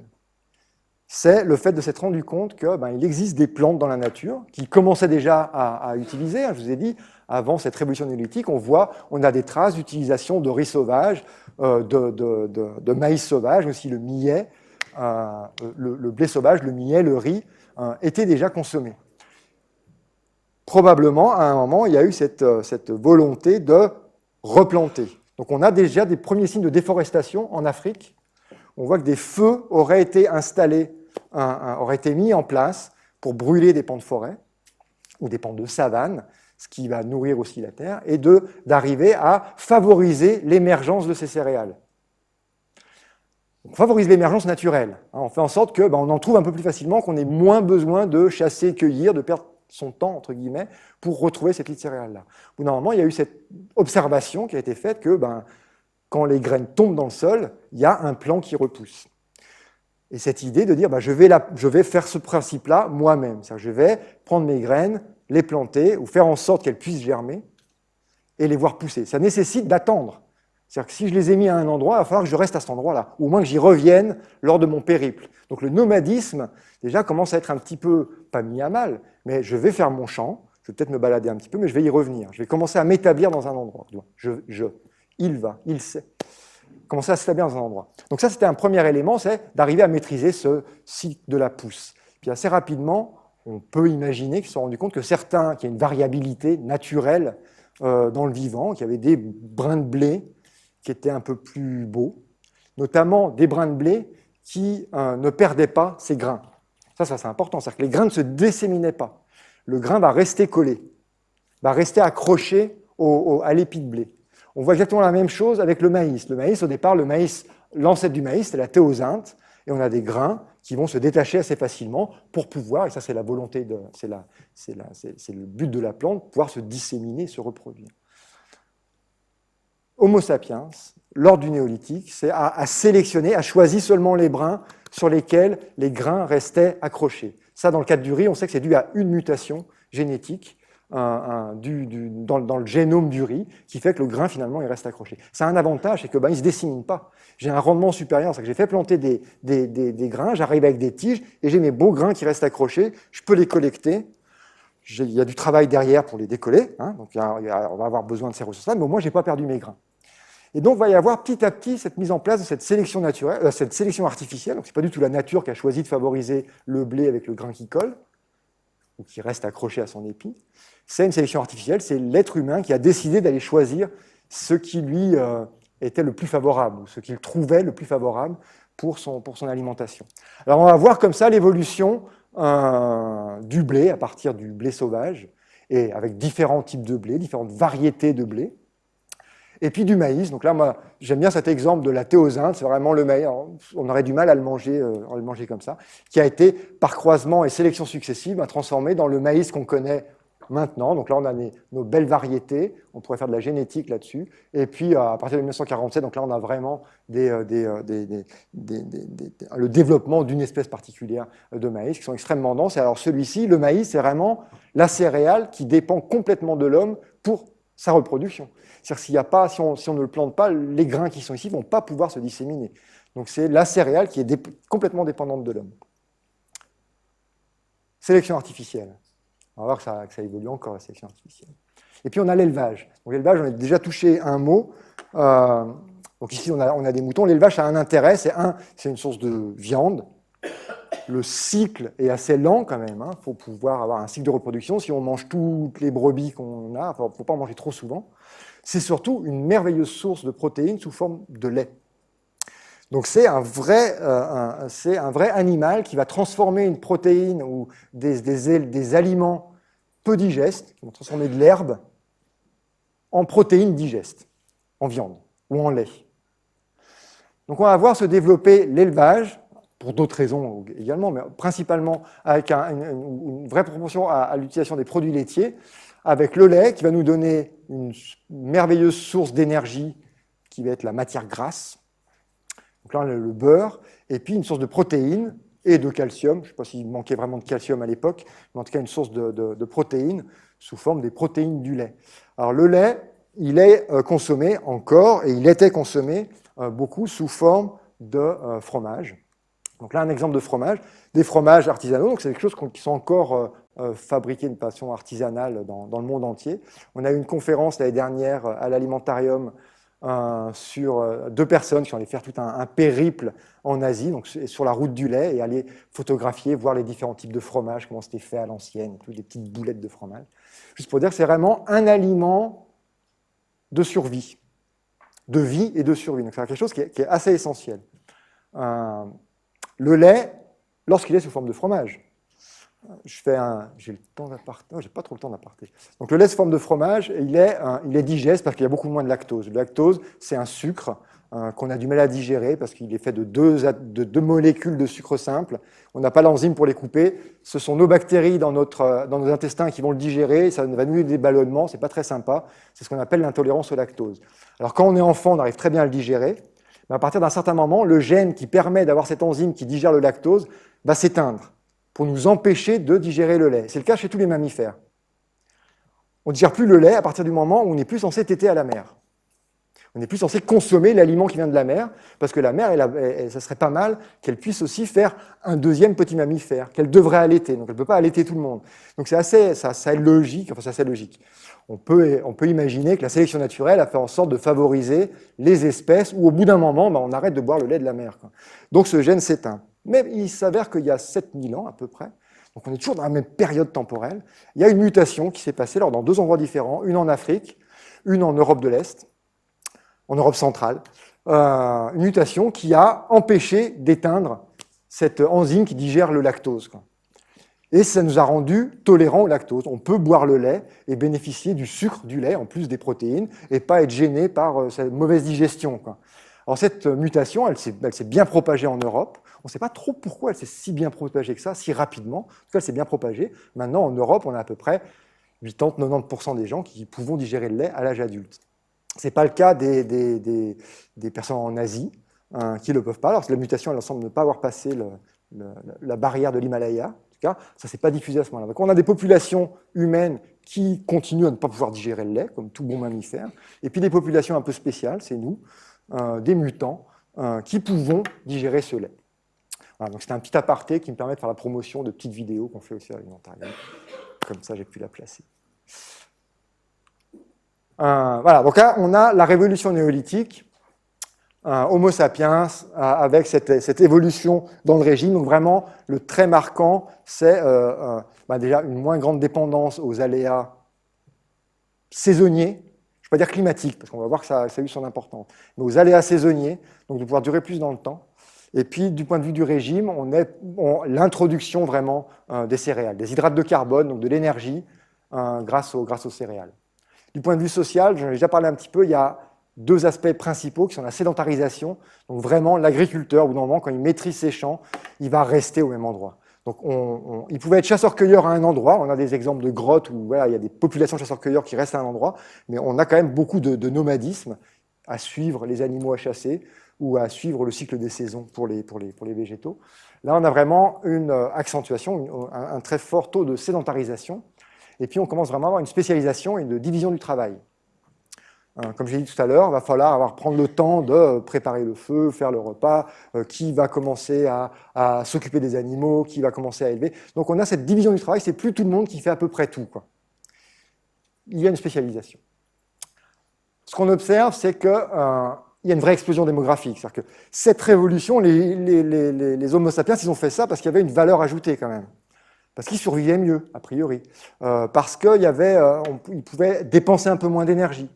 C'est le fait de s'être rendu compte qu'il existe des plantes dans la nature qui commençaient déjà à utiliser. Je vous ai dit, avant cette révolution néolithique, on a des traces d'utilisation de riz sauvage, de maïs sauvage, aussi le millet, le blé sauvage, le millet, le riz étaient déjà consommés. Probablement, à un moment, il y a eu cette volonté de replanter. Donc on a déjà des premiers signes de déforestation en Afrique. On voit que des feux auraient été installés, auraient été mis en place pour brûler des pans de forêt ou des pans de savane, ce qui va nourrir aussi la terre, et d'arriver à favoriser l'émergence de ces céréales. On favorise l'émergence naturelle. On fait en sorte qu'on en trouve un peu plus facilement, qu'on ait moins besoin de chasser, cueillir, de perdre son temps, entre guillemets, pour retrouver cette lit de céréales-là. Au bout d'un moment, il y a eu cette observation qui a été faite que quand les graines tombent dans le sol, il y a un plant qui repousse. Et cette idée de dire, je vais faire ce principe-là moi-même. C'est-à-dire, je vais prendre mes graines, les planter, ou faire en sorte qu'elles puissent germer, et les voir pousser. Ça nécessite d'attendre. C'est-à-dire que si je les ai mis à un endroit, il va falloir que je reste à cet endroit-là, ou au moins que j'y revienne lors de mon périple. Donc le nomadisme, déjà, commence à être un petit peu, pas mis à mal, mais je vais faire mon champ, Je vais peut-être me balader un petit peu, mais je vais y revenir. Je vais commencer à m'établir dans un endroit. Il va, il sait. Commencer à s'établir dans un endroit. Donc ça, c'était un premier élément, c'est d'arriver à maîtriser ce cycle de la pousse. Puis assez rapidement, on peut imaginer qu'ils se sont rendus compte que qu'il y a une variabilité naturelle dans le vivant, qu'il y avait des brins de blé qui étaient un peu plus beaux, notamment des brins de blé qui ne perdaient pas ses grains. Ça c'est important, c'est-à-dire que les grains ne se disséminaient pas. Le grain va rester collé, va rester accroché à l'épi de blé. On voit exactement la même chose avec le maïs. Le maïs, au départ, l'ancêtre du maïs, c'est la théosinte, et on a des grains qui vont se détacher assez facilement pour pouvoir, et ça c'est la volonté, c'est le but de la plante, pouvoir se disséminer, se reproduire. Homo sapiens, lors du néolithique, a sélectionné, a choisi seulement les brins sur lesquels les grains restaient accrochés. Ça, dans le cadre du riz, on sait que c'est dû à une mutation génétique dans le génome du riz, qui fait que le grain, finalement, il reste accroché. Ça a un avantage, c'est qu'il ne se dissémine pas. J'ai un rendement supérieur, c'est que j'ai fait planter des grains, j'arrive avec des tiges, et j'ai mes beaux grains qui restent accrochés, je peux les collecter. Il y a du travail derrière pour les décoller, hein, donc on va avoir besoin de ces ressources-là, mais au moins, je n'ai pas perdu mes grains. Et donc, il va y avoir petit à petit cette mise en place de cette sélection naturelle, cette sélection artificielle. Donc, ce n'est pas du tout la nature qui a choisi de favoriser le blé avec le grain qui colle, ou qui reste accroché à son épi. C'est une sélection artificielle, c'est l'être humain qui a décidé d'aller choisir ce qui lui était le plus favorable, ou ce qu'il trouvait le plus favorable pour son alimentation. Alors, on va voir comme ça l'évolution du blé, à partir du blé sauvage, et avec différents types de blé, différentes variétés de blé. Et puis du maïs. Donc là, moi, j'aime bien cet exemple de la théosinte. C'est vraiment le maïs. On aurait du mal à le manger comme ça, qui a été, par croisement et sélection successive, transformé dans le maïs qu'on connaît maintenant. Donc là, on a nos belles variétés. On pourrait faire de la génétique là-dessus. Et puis, à partir de 1947, donc là, on a vraiment le développement d'une espèce particulière de maïs qui sont extrêmement denses. Et alors celui-ci, le maïs, c'est vraiment la céréale qui dépend complètement de l'homme pour sa reproduction. C'est-à-dire si on ne le plante pas, les grains qui sont ici ne vont pas pouvoir se disséminer. Donc c'est la céréale qui est complètement dépendante de l'homme. Sélection artificielle. On va voir que ça évolue encore, la sélection artificielle. Et puis on a l'élevage. Donc l'élevage, on a déjà touché un mot. Donc ici, on a des moutons. L'élevage, ça a un intérêt, c'est une source de viande. Le cycle est assez lent quand même. Il faut pouvoir avoir un cycle de reproduction. Si on mange toutes les brebis qu'on a, il ne faut pas en manger trop souvent. C'est surtout une merveilleuse source de protéines sous forme de lait. Donc c'est un vrai animal qui va transformer une protéine ou des aliments peu digestes, qui vont transformer de l'herbe en protéines digestes, en viande ou en lait. Donc on va voir se développer l'élevage, pour d'autres raisons également, mais principalement avec une vraie proportion à l'utilisation des produits laitiers, avec le lait qui va nous donner une merveilleuse source d'énergie qui va être la matière grasse. Donc là, le beurre, et puis une source de protéines et de calcium. Je ne sais pas s'il manquait vraiment de calcium à l'époque, mais en tout cas une source de protéines sous forme des protéines du lait. Alors le lait, il est consommé encore, et il était consommé beaucoup sous forme de fromage. Donc là, un exemple de fromage, des fromages artisanaux, donc c'est des choses qui sont encore fabriqués de façon artisanale dans le monde entier. On a eu une conférence l'année dernière à l'Alimentarium sur 2 personnes qui ont allé faire tout un périple en Asie, donc sur la route du lait, et aller photographier, voir les différents types de fromages, comment c'était fait à l'ancienne, des petites boulettes de fromage. Juste pour dire que c'est vraiment un aliment de survie, de vie et de survie. Donc c'est quelque chose qui est assez essentiel. Le lait, lorsqu'il est sous forme de fromage, j'ai le temps d'aparté. Non, j'ai pas trop le temps d'aparté. Donc le lait sous forme de fromage, il est digeste parce qu'il y a beaucoup moins de lactose. Le lactose, c'est un sucre qu'on a du mal à digérer parce qu'il est fait de deux molécules de sucre simple. On n'a pas l'enzyme pour les couper. Ce sont nos bactéries dans nos intestins qui vont le digérer. Ça va nous donner des ballonnements. C'est pas très sympa. C'est ce qu'on appelle l'intolérance au lactose. Alors quand on est enfant, on arrive très bien à le digérer. Mais à partir d'un certain moment, le gène qui permet d'avoir cette enzyme qui digère le lactose va s'éteindre pour nous empêcher de digérer le lait. C'est le cas chez tous les mammifères. On ne digère plus le lait à partir du moment où on n'est plus censé téter à la mère. On n'est plus censé consommer l'aliment qui vient de la mer, parce que la mer, ça serait pas mal qu'elle puisse aussi faire un deuxième petit mammifère, qu'elle devrait allaiter. Donc elle ne peut pas allaiter tout le monde. Donc c'est assez logique, enfin c'est assez logique. On peut imaginer que la sélection naturelle a fait en sorte de favoriser les espèces où au bout d'un moment, on arrête de boire le lait de la mer, quoi. Donc ce gène s'éteint. Mais il s'avère qu'il y a 7000 ans à peu près, donc on est toujours dans la même période temporelle, il y a une mutation qui s'est passée dans deux endroits différents, une en Afrique, une en Europe de l'Est, en Europe centrale, une mutation qui a empêché d'éteindre cette enzyme qui digère le lactose, quoi. Et ça nous a rendus tolérants au lactose. On peut boire le lait et bénéficier du sucre du lait, en plus des protéines, et pas être gêné par cette mauvaise digestion, quoi. Alors cette mutation, elle s'est bien propagée en Europe. On ne sait pas trop pourquoi elle s'est si bien propagée que ça, si rapidement. En tout cas, elle s'est bien propagée. Maintenant, en Europe, on a à peu près 80-90% des gens qui pouvont digérer le lait à l'âge adulte. Ce n'est pas le cas des personnes en Asie, qui ne le peuvent pas. Alors la mutation, elle semble ne pas avoir passé la barrière de l'Himalaya. En tout cas, ça ne s'est pas diffusé à ce moment-là. Donc on a des populations humaines qui continuent à ne pas pouvoir digérer le lait, comme tout bon mammifère, et puis des populations un peu spéciales, c'est nous, des mutants, qui pouvons digérer ce lait. Voilà, donc c'est un petit aparté qui me permet de faire la promotion de petites vidéos qu'on fait aussi à l'alimentarium. Comme ça, j'ai pu la placer. Voilà, donc là, on a la révolution néolithique, Homo sapiens, avec cette évolution dans le régime. Donc vraiment, le trait marquant, c'est déjà une moins grande dépendance aux aléas saisonniers, je ne vais pas dire climatiques, parce qu'on va voir que ça a eu son importance, mais aux aléas saisonniers, donc de pouvoir durer plus dans le temps. Et puis, du point de vue du régime, l'introduction vraiment des céréales, des hydrates de carbone, donc de l'énergie, grâce aux céréales. Du point de vue social, j'en ai déjà parlé un petit peu, il y a deux aspects principaux qui sont la sédentarisation. Donc vraiment, l'agriculteur, au bout d'un moment, quand il maîtrise ses champs, il va rester au même endroit. Donc il pouvait être chasseur-cueilleur à un endroit. On a des exemples de grottes où voilà, il y a des populations de chasseurs-cueilleurs qui restent à un endroit, mais on a quand même beaucoup de nomadisme à suivre les animaux à chasser ou à suivre le cycle des saisons pour les végétaux. Là, on a vraiment une accentuation, un très fort taux de sédentarisation. Et puis, on commence vraiment à avoir une spécialisation et une division du travail. Comme j'ai dit tout à l'heure, il va falloir prendre le temps de préparer le feu, faire le repas, qui va commencer à s'occuper des animaux, qui va commencer à élever. Donc, on a cette division du travail, c'est plus tout le monde qui fait à peu près tout, quoi. Il y a une spécialisation. Ce qu'on observe, c'est qu'il y a une vraie explosion démographique. C'est-à-dire que cette révolution, les Homo sapiens, ils ont fait ça parce qu'il y avait une valeur ajoutée quand même. Parce qu'ils survivaient mieux, a priori. Parce qu'ils pouvaient dépenser un peu moins d'énergie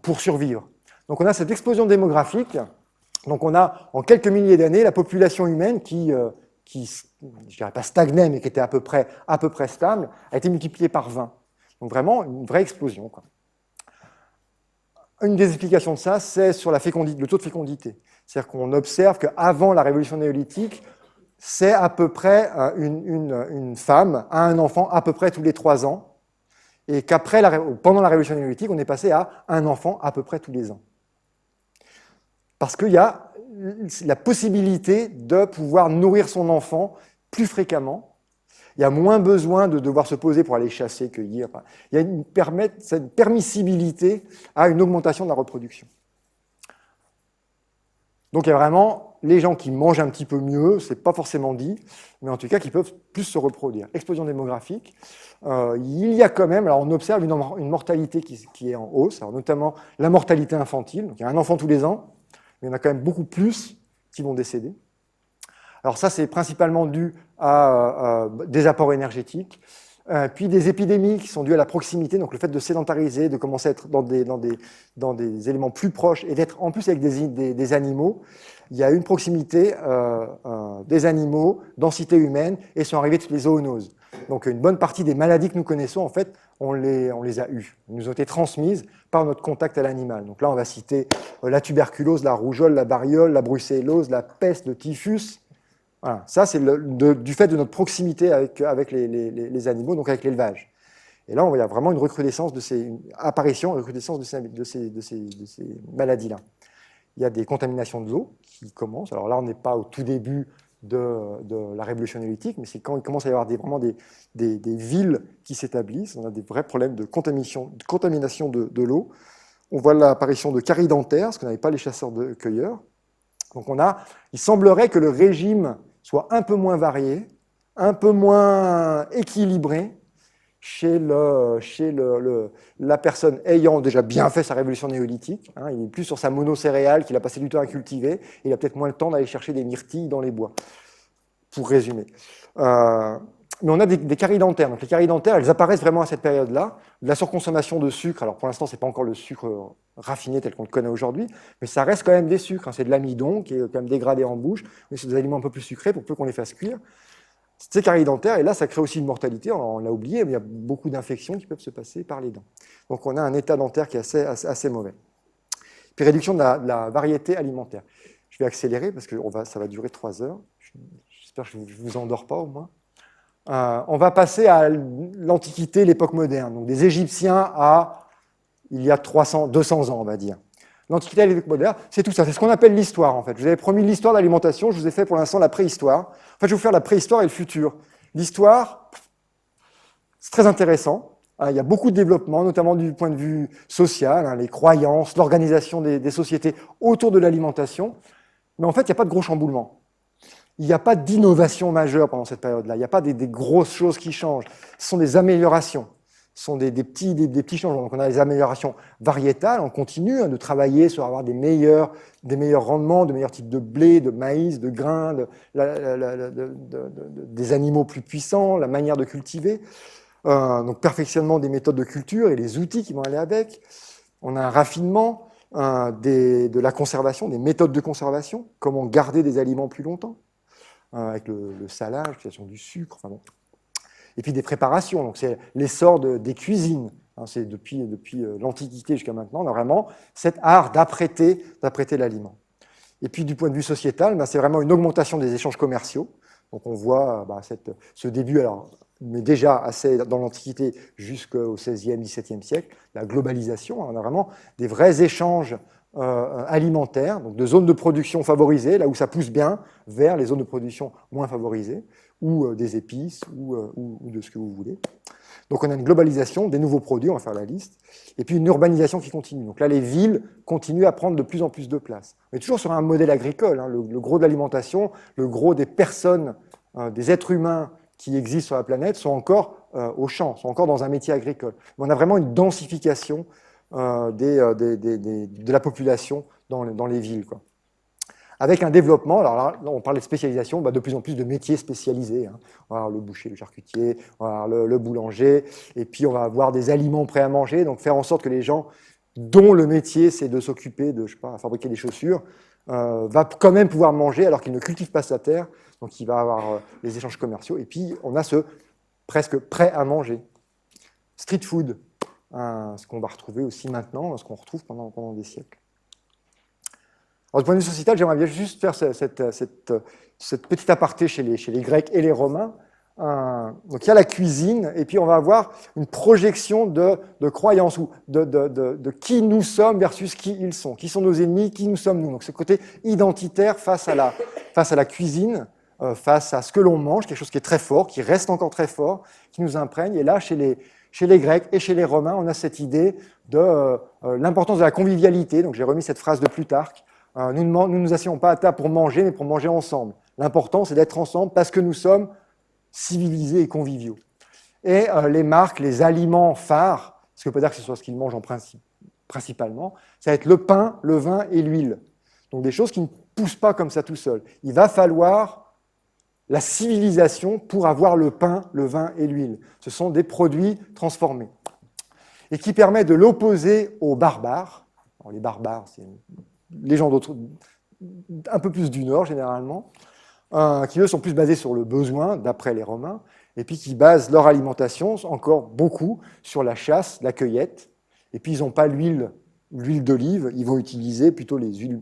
pour survivre. Donc on a cette explosion démographique. Donc on a, en quelques milliers d'années, la population humaine qui je dirais pas stagnait, mais qui était à peu près stable, a été multipliée par 20. Donc vraiment une vraie explosion, quoi. Une des explications de ça, c'est sur le taux de fécondité. C'est-à-dire qu'on observe qu'avant la révolution néolithique, c'est à peu près une femme a un enfant à peu près tous les 3 ans, et qu'après, pendant la révolution néolithique, on est passé à un enfant à peu près tous les ans. Parce qu'il y a la possibilité de pouvoir nourrir son enfant plus fréquemment. Il y a moins besoin de devoir se poser pour aller chasser, cueillir. Il y a une permissibilité à une augmentation de la reproduction. Donc il y a vraiment les gens qui mangent un petit peu mieux, c'est pas forcément dit, mais en tout cas qui peuvent plus se reproduire. Explosion démographique. Il y a quand même, alors on observe une mortalité qui est en hausse, alors notamment la mortalité infantile. Donc il y a un enfant tous les ans, mais il y en a quand même beaucoup plus qui vont décéder. Alors ça, c'est principalement dû à des apports énergétiques, puis des épidémies qui sont dues à la proximité, donc le fait de sédentariser, de commencer à être dans des éléments plus proches et d'être en plus avec des animaux. Il y a une proximité des animaux, densité humaine, et sont arrivées toutes les zoonoses. Donc une bonne partie des maladies que nous connaissons, en fait, on les a eues. Elles nous ont été transmises par notre contact à l'animal. Donc là, on va citer la tuberculose, la rougeole, la variole, la brucellose, la peste, le typhus. Voilà. Ça, c'est du fait de notre proximité avec les animaux, donc avec l'élevage. Et là, il y a vraiment une recrudescence de ces maladies-là. Il y a des contaminations de l'eau qui commencent. Alors là, on n'est pas au tout début de la révolution néolithique, mais c'est quand il commence à y avoir vraiment des villes qui s'établissent. On a des vrais problèmes de contamination de l'eau. on voit l'apparition de caries dentaires, parce qu'on n'avait pas les chasseurs-cueilleurs. Donc il semblerait que le régime soit un peu moins varié, un peu moins équilibré chez la personne ayant déjà bien fait sa révolution néolithique. Hein, il n'est plus sur sa monocéréale qu'il a passé du temps à cultiver, et il a peut-être moins le temps d'aller chercher des myrtilles dans les bois, pour résumer. Mais on a des caries dentaires. Donc les caries dentaires, elles apparaissent vraiment à cette période-là. De la surconsommation de sucre, alors pour l'instant, ce n'est pas encore le sucre raffiné tel qu'on le connaît aujourd'hui, mais ça reste quand même des sucres. Hein. C'est de l'amidon qui est quand même dégradé en bouche, mais c'est des aliments un peu plus sucrés pour peu qu'on les fasse cuire. Ces caries dentaires, et là, ça crée aussi une mortalité, on l'a oublié, mais il y a beaucoup d'infections qui peuvent se passer par les dents. Donc on a un état dentaire qui est assez mauvais. Puis réduction de la variété alimentaire. Je vais accélérer parce que ça va durer 3 heures. J'espère que je ne vous endors pas au moins. On va passer à l'Antiquité, l'époque moderne, donc des Égyptiens à il y a 200 ans, on va dire. L'Antiquité et l'époque moderne, c'est tout ça, c'est ce qu'on appelle l'histoire en fait. Je vous avais promis l'histoire de l'alimentation, je vous ai fait pour l'instant la préhistoire. En fait, je vais vous faire la préhistoire et le futur. L'histoire, c'est très intéressant. Il y a beaucoup de développement, notamment du point de vue social, les croyances, l'organisation des sociétés autour de l'alimentation. Mais en fait, il n'y a pas de gros chamboulements. Il n'y a pas d'innovation majeure pendant cette période-là. Il n'y a pas des grosses choses qui changent. Ce sont des améliorations. Ce sont des petits changements. Donc on a des améliorations variétales. On continue de travailler sur avoir des meilleurs rendements, de meilleurs types de blé, de maïs, de grains, des animaux plus puissants, la manière de cultiver. Donc perfectionnement des méthodes de culture et les outils qui vont aller avec. On a un raffinement de la conservation, des méthodes de conservation, comment garder des aliments plus longtemps, avec le salage, l'utilisation du sucre, enfin bon. Et puis des préparations, donc c'est l'essor des cuisines. Hein, c'est depuis l'Antiquité jusqu'à maintenant, on a vraiment cet art d'apprêter l'aliment. Et puis du point de vue sociétal, c'est vraiment une augmentation des échanges commerciaux. Donc on voit ce début, alors, mais déjà assez dans l'Antiquité jusqu'au XVIe, XVIIe siècle, la globalisation. On a vraiment des vrais échanges alimentaires, donc de zones de production favorisées, là où ça pousse bien, vers les zones de production moins favorisées, ou des épices, ou de ce que vous voulez. Donc on a une globalisation, des nouveaux produits, on va faire la liste, et puis une urbanisation qui continue. Donc là, les villes continuent à prendre de plus en plus de place. On est toujours sur un modèle agricole, hein, le gros de l'alimentation, le gros des personnes, des êtres humains qui existent sur la planète sont encore au champ, sont encore dans un métier agricole. Mais on a vraiment une densification de la population dans les villes, quoi. Avec un développement, alors là, on parle de spécialisation, de plus en plus de métiers spécialisés. Hein. On va avoir le boucher, le charcutier, on va avoir le boulanger, et puis on va avoir des aliments prêts à manger, donc faire en sorte que les gens dont le métier c'est de s'occuper de, fabriquer des chaussures, va quand même pouvoir manger alors qu'il ne cultive pas sa terre, donc il va avoir les échanges commerciaux, et puis on a ce presque prêt à manger. Street food, ce qu'on va retrouver aussi maintenant, ce qu'on retrouve pendant des siècles. Alors, du point de vue sociétal, j'aimerais bien juste faire cette petite aparté chez les Grecs et les Romains. Donc il y a la cuisine, et puis on va avoir une projection de croyances, ou de qui nous sommes versus qui ils sont. Qui sont nos ennemis, qui nous sommes nous. Donc ce côté identitaire face à la cuisine, face à ce que l'on mange, quelque chose qui est très fort, qui reste encore très fort, qui nous imprègne. Et là, chez les Grecs et chez les Romains, on a cette idée de l'importance de la convivialité. Donc j'ai remis cette phrase de Plutarque. Nous ne nous asseyons pas à table pour manger, mais pour manger ensemble. L'important, c'est d'être ensemble parce que nous sommes civilisés et conviviaux. Et les marques, les aliments phares, ce qui ne veut pas dire que ce soit ce qu'ils mangent principalement, ça va être le pain, le vin et l'huile. Donc des choses qui ne poussent pas comme ça tout seul. Il va falloir la civilisation pour avoir le pain, le vin et l'huile. Ce sont des produits transformés. Et qui permet de l'opposer aux barbares. Alors, les barbares, c'est les gens un peu plus du Nord, généralement, qui, eux, sont plus basés sur le besoin, d'après les Romains, et puis qui basent leur alimentation encore beaucoup sur la chasse, la cueillette, et puis ils n'ont pas l'huile d'olive, ils vont utiliser plutôt les huiles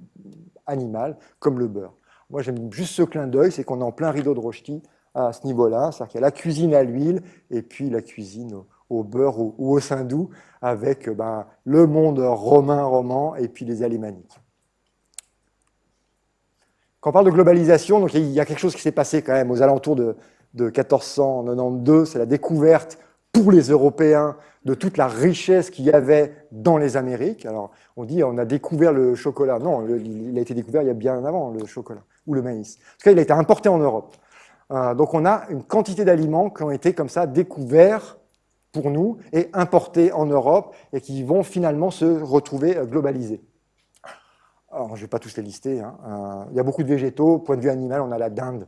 animales, comme le beurre. Moi, j'aime juste ce clin d'œil, c'est qu'on est en plein rideau de Rochety à ce niveau-là, c'est-à-dire qu'il y a la cuisine à l'huile, et puis la cuisine au beurre ou au saindoux, avec le monde roman, et puis les alémaniques. Quand on parle de globalisation, donc il y a quelque chose qui s'est passé quand même aux alentours de 1492, c'est la découverte pour les Européens de toute la richesse qu'il y avait dans les Amériques. Alors, on dit on a découvert le chocolat. Non, il a été découvert il y a bien avant, le chocolat, ou le maïs. En tout cas, il a été importé en Europe. Donc, on a une quantité d'aliments qui ont été comme ça découverts pour nous et importés en Europe et qui vont finalement se retrouver globalisés. Alors, je ne vais pas tous les lister. Il y a beaucoup de végétaux. Point de vue animal, on a la dinde.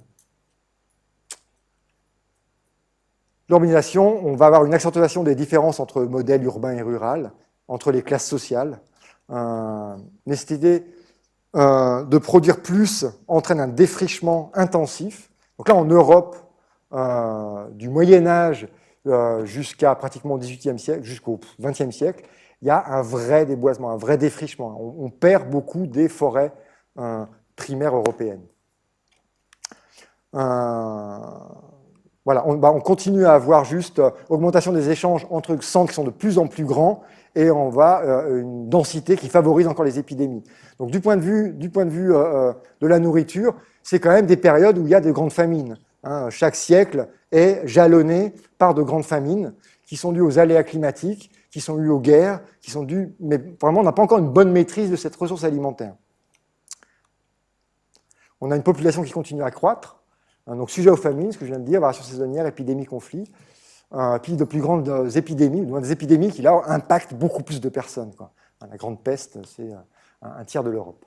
L'urbanisation, on va avoir une accentuation des différences entre modèles urbain et rural, entre les classes sociales. Nécessité de produire plus entraîne un défrichement intensif. Donc là, en Europe, du Moyen-Âge jusqu'à pratiquement au XVIIIe siècle, jusqu'au XXe siècle, il y a un vrai déboisement, un vrai défrichement. On perd beaucoup des forêts primaires européennes. Voilà, on continue à avoir juste augmentation des échanges entre centres qui sont de plus en plus grands et on va une densité qui favorise encore les épidémies. Donc du point de vue de la nourriture, c'est quand même des périodes où il y a de grandes famines. Chaque siècle est jalonné par de grandes famines qui sont dues aux aléas climatiques, qui sont dues aux guerres, qui sont dues, mais vraiment on n'a pas encore une bonne maîtrise de cette ressource alimentaire. On a une population qui continue à croître. Donc, sujet aux famines, ce que je viens de dire, variation saisonnière, épidémie, conflit, puis de plus grandes épidémies, ou des épidémies qui, là, impactent beaucoup plus de personnes, quoi. La grande peste, c'est un tiers de l'Europe.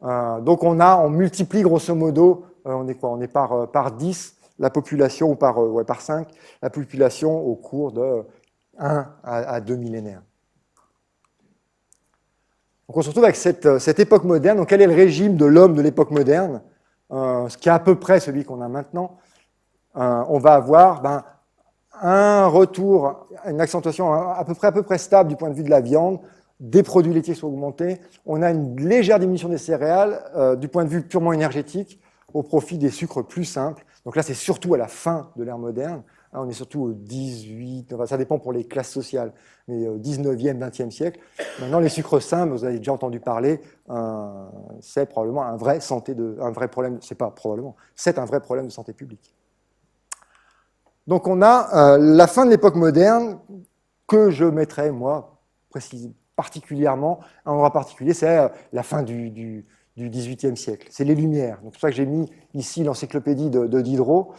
Donc, on multiplie grosso modo, on est par 10 la population, ou par 5, la population au cours de 1 à 2 millénaires. Donc, on se retrouve avec cette époque moderne. Donc, quel est le régime de l'homme de l'époque moderne ? Ce qui est à peu près celui qu'on a maintenant, on va avoir un retour, une accentuation à peu près stable du point de vue de la viande, des produits laitiers sont augmentés, on a une légère diminution des céréales du point de vue purement énergétique au profit des sucres plus simples. Donc là, c'est surtout à la fin de l'ère moderne, on est surtout au 18, enfin, ça dépend pour les classes sociales, mais 19e, 20e siècle. Maintenant, les sucres simples, vous avez déjà entendu parler, c'est probablement un vrai problème, c'est un vrai problème de santé publique. Donc on a la fin de l'époque moderne que je mettrais, moi, particulièrement, un endroit particulier, c'est la fin du XVIIIe siècle. C'est les Lumières. Donc, c'est pour ça que j'ai mis ici l'encyclopédie de Diderot.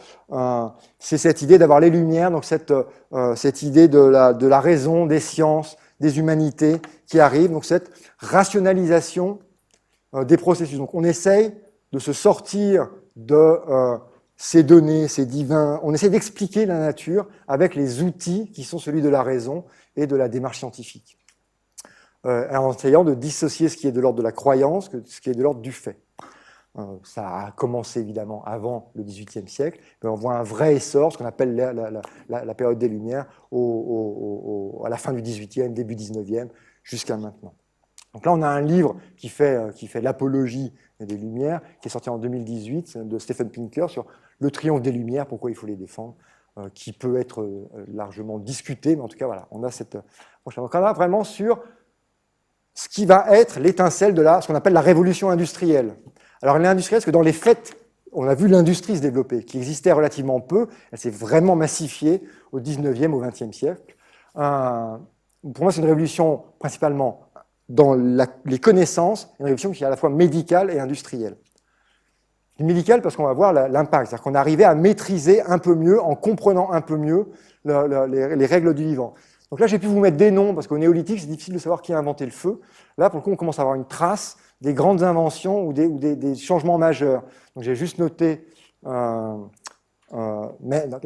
C'est cette idée d'avoir les Lumières, donc cette idée de la raison, des sciences, des humanités qui arrive, donc cette rationalisation des processus. Donc, on essaye de se sortir de ces données, ces divins, on essaie d'expliquer la nature avec les outils qui sont celui de la raison et de la démarche scientifique. En essayant de dissocier ce qui est de l'ordre de la croyance de ce qui est de l'ordre du fait. Ça a commencé évidemment avant le XVIIIe siècle, mais on voit un vrai essor, ce qu'on appelle la période des Lumières, à la fin du XVIIIe, début XIXe, jusqu'à maintenant. Donc là, on a un livre qui fait l'apologie des Lumières, qui est sorti en 2018, de Stephen Pinker, sur le triomphe des Lumières, pourquoi il faut les défendre, qui peut être largement discuté, mais en tout cas, voilà, on a cette... Donc on a vraiment sur ce qui va être l'étincelle de ce qu'on appelle la révolution industrielle. Alors, elle est industrielle parce que dans les faits, on a vu l'industrie se développer, qui existait relativement peu, elle s'est vraiment massifiée au 19e, au 20e siècle. Pour moi, c'est une révolution principalement dans les connaissances, une révolution qui est à la fois médicale et industrielle. Médicale parce qu'on va voir l'impact, c'est-à-dire qu'on arrivait à maîtriser un peu mieux, en comprenant un peu mieux les règles du vivant. Donc là, j'ai pu vous mettre des noms, parce qu'au néolithique, c'est difficile de savoir qui a inventé le feu. Là, pour le coup, on commence à avoir une trace des grandes inventions ou des changements majeurs. Donc j'ai juste noté la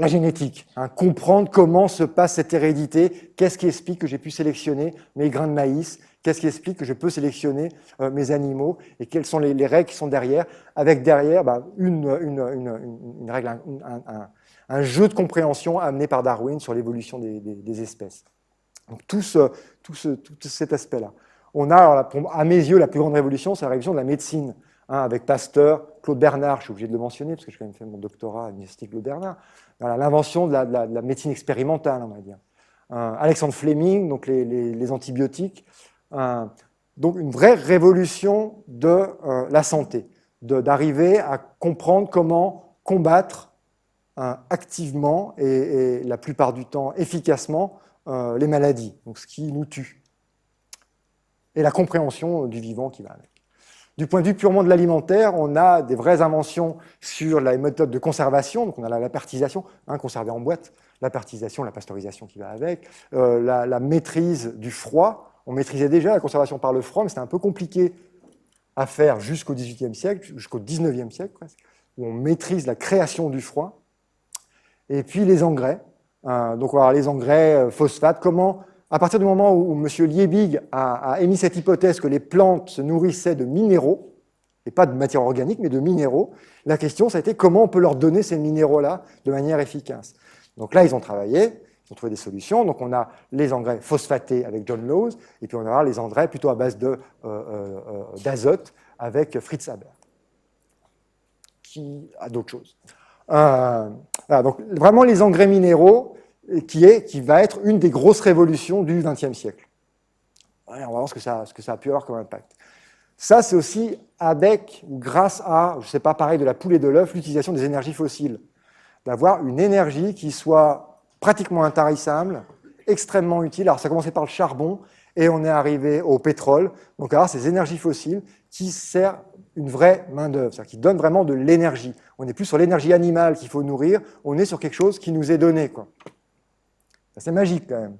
génétique, comprendre comment se passe cette hérédité, qu'est-ce qui explique que j'ai pu sélectionner mes grains de maïs, qu'est-ce qui explique que je peux sélectionner mes animaux, et quelles sont les règles qui sont derrière, avec derrière une règle, un jeu de compréhension amené par Darwin sur l'évolution des espèces. Donc tout cet aspect-là. On a, alors, à mes yeux, la plus grande révolution, c'est la révolution de la médecine, avec Pasteur, Claude Bernard, je suis obligé de le mentionner, parce que j'ai quand même fait mon doctorat à l'université Claude Bernard, l'invention de la médecine expérimentale, on va dire. Alexandre Fleming, donc les antibiotiques. Donc une vraie révolution de la santé, d'arriver à comprendre comment combattre activement et la plupart du temps efficacement les maladies, donc ce qui nous tue, et la compréhension du vivant qui va avec. Du point de vue purement de l'alimentaire, on a des vraies inventions sur la méthode de conservation, donc on a la lapertisation, conservée en boîte, l'apertisation, la pasteurisation qui va avec, la maîtrise du froid. On maîtrisait déjà la conservation par le froid, mais c'était un peu compliqué à faire jusqu'au XVIIIe siècle, jusqu'au XIXe siècle presque, où on maîtrise la création du froid. Et puis les engrais. Donc on va avoir les engrais phosphates. Comment, à partir du moment où M. Liebig a émis cette hypothèse que les plantes se nourrissaient de minéraux, et pas de matière organique, mais de minéraux, la question, ça a été comment on peut leur donner ces minéraux-là de manière efficace. Donc là, ils ont travaillé, ils ont trouvé des solutions. Donc on a les engrais phosphatés avec John Laws, et puis on a les engrais plutôt à base d'azote avec Fritz Haber, qui a d'autres choses. Voilà, donc vraiment les engrais minéraux, qui va être une des grosses révolutions du XXe siècle. Ouais, on va voir ce que ça a pu avoir comme impact. Ça, c'est aussi avec ou grâce à, je ne sais pas, pareil, de la poule et de l'œuf, l'utilisation des énergies fossiles. D'avoir une énergie qui soit pratiquement intarissable, extrêmement utile. Alors, ça a commencé par le charbon, et on est arrivé au pétrole. Donc, alors, ces énergies fossiles qui servent une vraie main-d'œuvre, c'est-à-dire qui donne vraiment de l'énergie. On n'est plus sur l'énergie animale qu'il faut nourrir, on est sur quelque chose qui nous est donné, quoi. C'est magique quand même.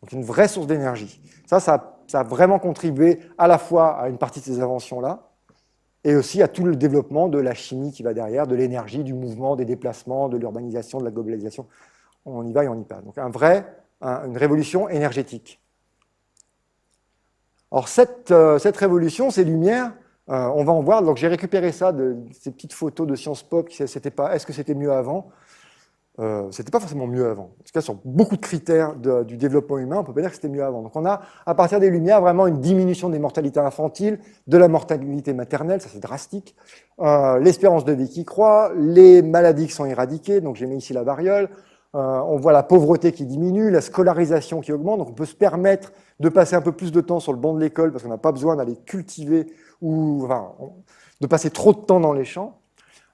Donc une vraie source d'énergie. Ça a vraiment contribué à la fois à une partie de ces inventions-là, et aussi à tout le développement de la chimie qui va derrière, de l'énergie, du mouvement, des déplacements, de l'urbanisation, de la globalisation. On y va et on y passe. Donc une révolution énergétique. Alors cette révolution, ces lumières, on va en voir. Donc j'ai récupéré ça de ces petites photos de Sciences Po, est-ce que c'était mieux avant? C'était pas forcément mieux avant. En tout cas, sur beaucoup de critères du développement humain, on peut pas dire que c'était mieux avant. Donc on a, à partir des Lumières, vraiment une diminution des mortalités infantiles, de la mortalité maternelle, ça c'est drastique, l'espérance de vie qui croît, les maladies qui sont éradiquées, donc j'ai mis ici la variole, on voit la pauvreté qui diminue, la scolarisation qui augmente, donc on peut se permettre de passer un peu plus de temps sur le banc de l'école parce qu'on n'a pas besoin d'aller cultiver ou de passer trop de temps dans les champs.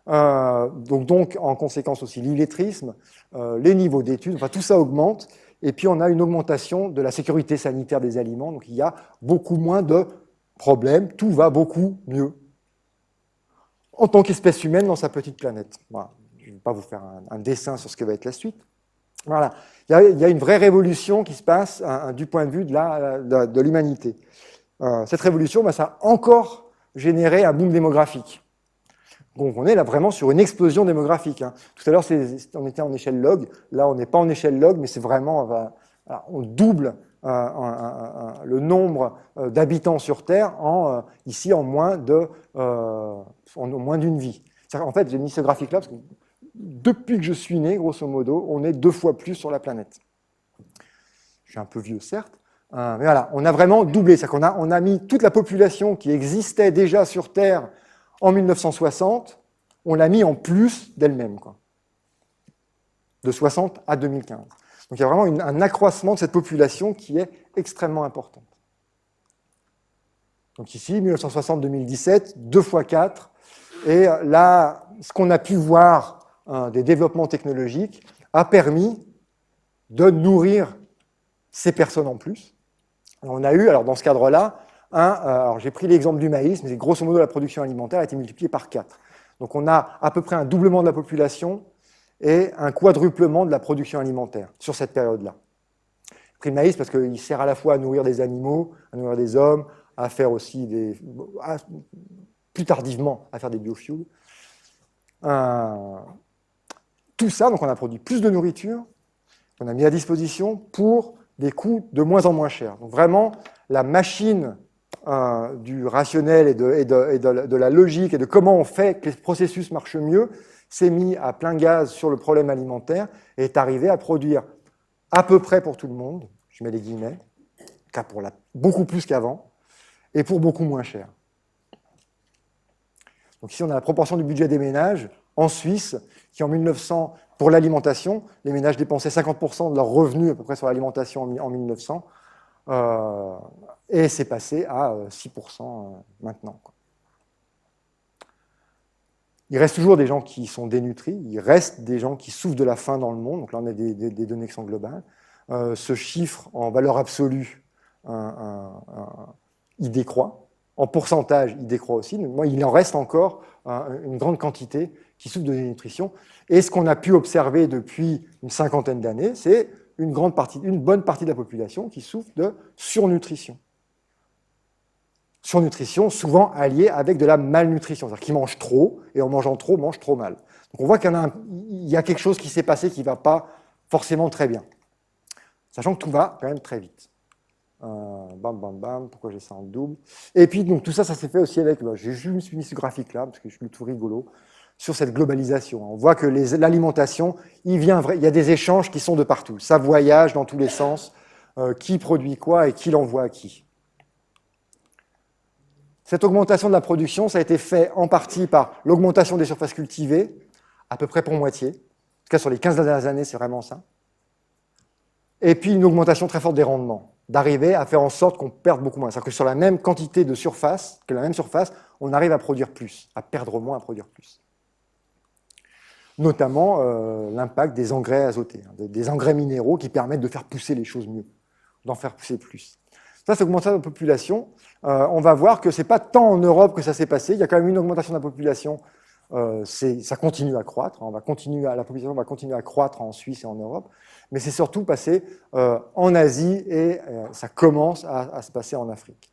Donc, en conséquence aussi, l'illettrisme, les niveaux d'études, enfin tout ça augmente, et puis on a une augmentation de la sécurité sanitaire des aliments, donc il y a beaucoup moins de problèmes, tout va beaucoup mieux en tant qu'espèce humaine dans sa petite planète. Voilà. Je ne vais pas vous faire un dessin sur ce que va être la suite. Voilà. Il y a une vraie révolution qui se passe du point de vue de l'humanité. Cette révolution, ça a encore généré un boom démographique. Donc on est là vraiment sur une explosion démographique. Tout à l'heure, on était en échelle log. Là, on n'est pas en échelle log, mais c'est vraiment... on double le nombre d'habitants sur Terre ici en moins d'une vie. En fait, j'ai mis ce graphique-là parce que depuis que je suis né, grosso modo, on est 2 fois plus sur la planète. Je suis un peu vieux, certes, mais voilà, on a vraiment doublé. C'est-à-dire qu'on a mis toute la population qui existait déjà sur Terre en 1960, on l'a mis en plus d'elle-même, de 60 à 2015. Donc il y a vraiment un accroissement de cette population qui est extrêmement importante. Donc ici, 1960-2017, 2 fois 4, et là, ce qu'on a pu voir des développements technologiques a permis de nourrir ces personnes en plus. On a eu, alors dans ce cadre-là, alors j'ai pris l'exemple du maïs, mais grosso modo la production alimentaire a été multipliée par 4. Donc on a à peu près un doublement de la population et un quadruplement de la production alimentaire sur cette période-là. J'ai pris le maïs parce qu'il sert à la fois à nourrir des animaux, à nourrir des hommes, à faire aussi plus tardivement, à faire des biofuels. Tout ça, donc on a produit plus de nourriture qu'on a mis à disposition pour des coûts de moins en moins chers. Donc vraiment, la machine du rationnel et de la logique et de comment on fait que les processus marchent mieux s'est mis à plein gaz sur le problème alimentaire et est arrivé à produire à peu près pour tout le monde, je mets les guillemets, beaucoup plus qu'avant, et pour beaucoup moins cher. Donc ici, on a la proportion du budget des ménages en Suisse, qui en 1900, pour l'alimentation, les ménages dépensaient 50% de leurs revenus à peu près sur l'alimentation en 1900, et c'est passé à 6% maintenant. Il reste toujours des gens qui sont dénutris, il reste des gens qui souffrent de la faim dans le monde, donc là on a des données qui sont globales. Ce chiffre en valeur absolue, il décroît. En pourcentage, il décroît aussi. Mais il en reste encore une grande quantité qui souffrent de dénutrition. Et ce qu'on a pu observer depuis une cinquantaine d'années, c'est une bonne partie de la population qui souffre de surnutrition. Surnutrition, souvent alliée avec de la malnutrition, c'est-à-dire qu'ils mangent trop, et en mangeant trop, mangent trop mal. Donc on voit qu'il y a quelque chose qui s'est passé qui ne va pas forcément très bien. Sachant que tout va quand même très vite. Bam, bam, bam, pourquoi j'ai ça en double? Et puis, donc, tout ça, ça s'est fait aussi avec, j'ai juste mis ce graphique-là, parce que je suis tout rigolo, sur cette globalisation. On voit que l'alimentation, il y a des échanges qui sont de partout. Ça voyage dans tous les sens, qui produit quoi et qui l'envoie à qui. Cette augmentation de la production, ça a été fait en partie par l'augmentation des surfaces cultivées, à peu près pour moitié. En tout cas, sur les 15 dernières années, c'est vraiment ça. Et puis, une augmentation très forte des rendements, d'arriver à faire en sorte qu'on perde beaucoup moins. C'est-à-dire que sur la même quantité de surface, on arrive à produire plus, à perdre moins, à produire plus. Notamment l'impact des engrais azotés, des engrais minéraux qui permettent de faire pousser les choses mieux, d'en faire pousser plus. Ça, c'est l'augmentation de la population. On va voir que ce n'est pas tant en Europe que ça s'est passé. Il y a quand même une augmentation de la population. Ça continue à croître. La population va continuer à croître en Suisse et en Europe. Mais c'est surtout passé en Asie et ça commence à se passer en Afrique.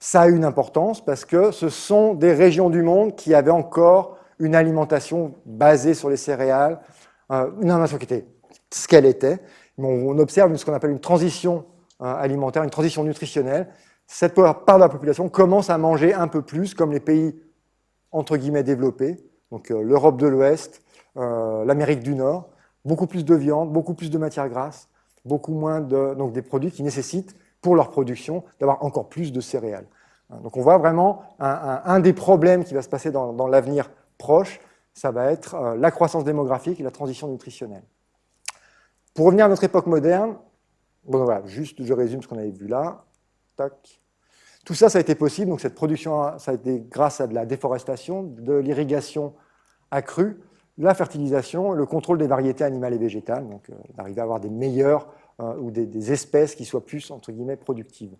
Ça a une importance parce que ce sont des régions du monde qui avaient encore une alimentation basée sur les céréales, une alimentation qui était ce qu'elle était. On observe ce qu'on appelle une transition alimentaire, une transition nutritionnelle. Cette part de la population commence à manger un peu plus comme les pays entre guillemets développés, donc l'Europe de l'Ouest, l'Amérique du Nord, beaucoup plus de viande, beaucoup plus de matières grasses, beaucoup moins donc des produits qui nécessitent pour leur production d'avoir encore plus de céréales. Donc on voit vraiment un des problèmes qui va se passer dans l'avenir proche, ça va être la croissance démographique et la transition nutritionnelle. Pour revenir à notre époque moderne, bon, voilà, juste je résume ce qu'on avait vu là. Tac. Tout ça, ça a été possible. Donc cette production, ça a été grâce à de la déforestation, de l'irrigation accrue, la fertilisation, le contrôle des variétés animales et végétales, donc d'arriver à avoir des meilleures ou des espèces qui soient plus, entre guillemets, productives.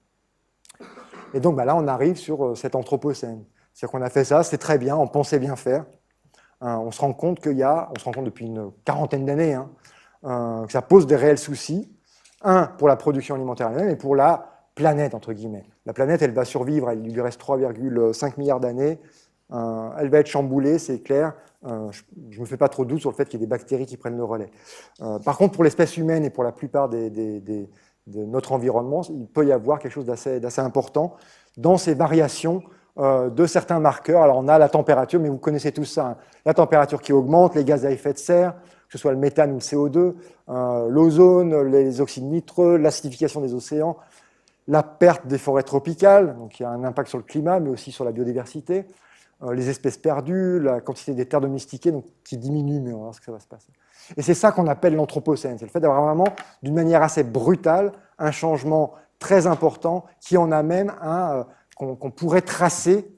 Et donc là, on arrive sur cet anthropocène. C'est-à-dire qu'on a fait ça, c'est très bien, on pensait bien faire. On se rend compte depuis une quarantaine d'années, que ça pose des réels soucis. Pour la production alimentaire elle-même et pour la planète, entre guillemets. La planète, elle va survivre, il lui reste 3,5 milliards d'années. Elle va être chamboulée, c'est clair. Je ne me fais pas trop de doute sur le fait qu'il y ait des bactéries qui prennent le relais. Par contre, pour l'espèce humaine et pour la plupart de notre environnement, il peut y avoir quelque chose d'assez important dans ces variations de certains marqueurs. Alors, on a la température, mais vous connaissez tout ça. La température qui augmente, les gaz à effet de serre, que ce soit le méthane ou le CO2, l'ozone, les oxydes nitreux, l'acidification des océans, la perte des forêts tropicales, donc il y a un impact sur le climat, mais aussi sur la biodiversité, les espèces perdues, la quantité des terres domestiquées donc, qui diminue, mais on va voir ce que ça va se passer. Et c'est ça qu'on appelle l'anthropocène, c'est le fait d'avoir vraiment, d'une manière assez brutale, un changement très important qui en amène qu'on pourrait tracer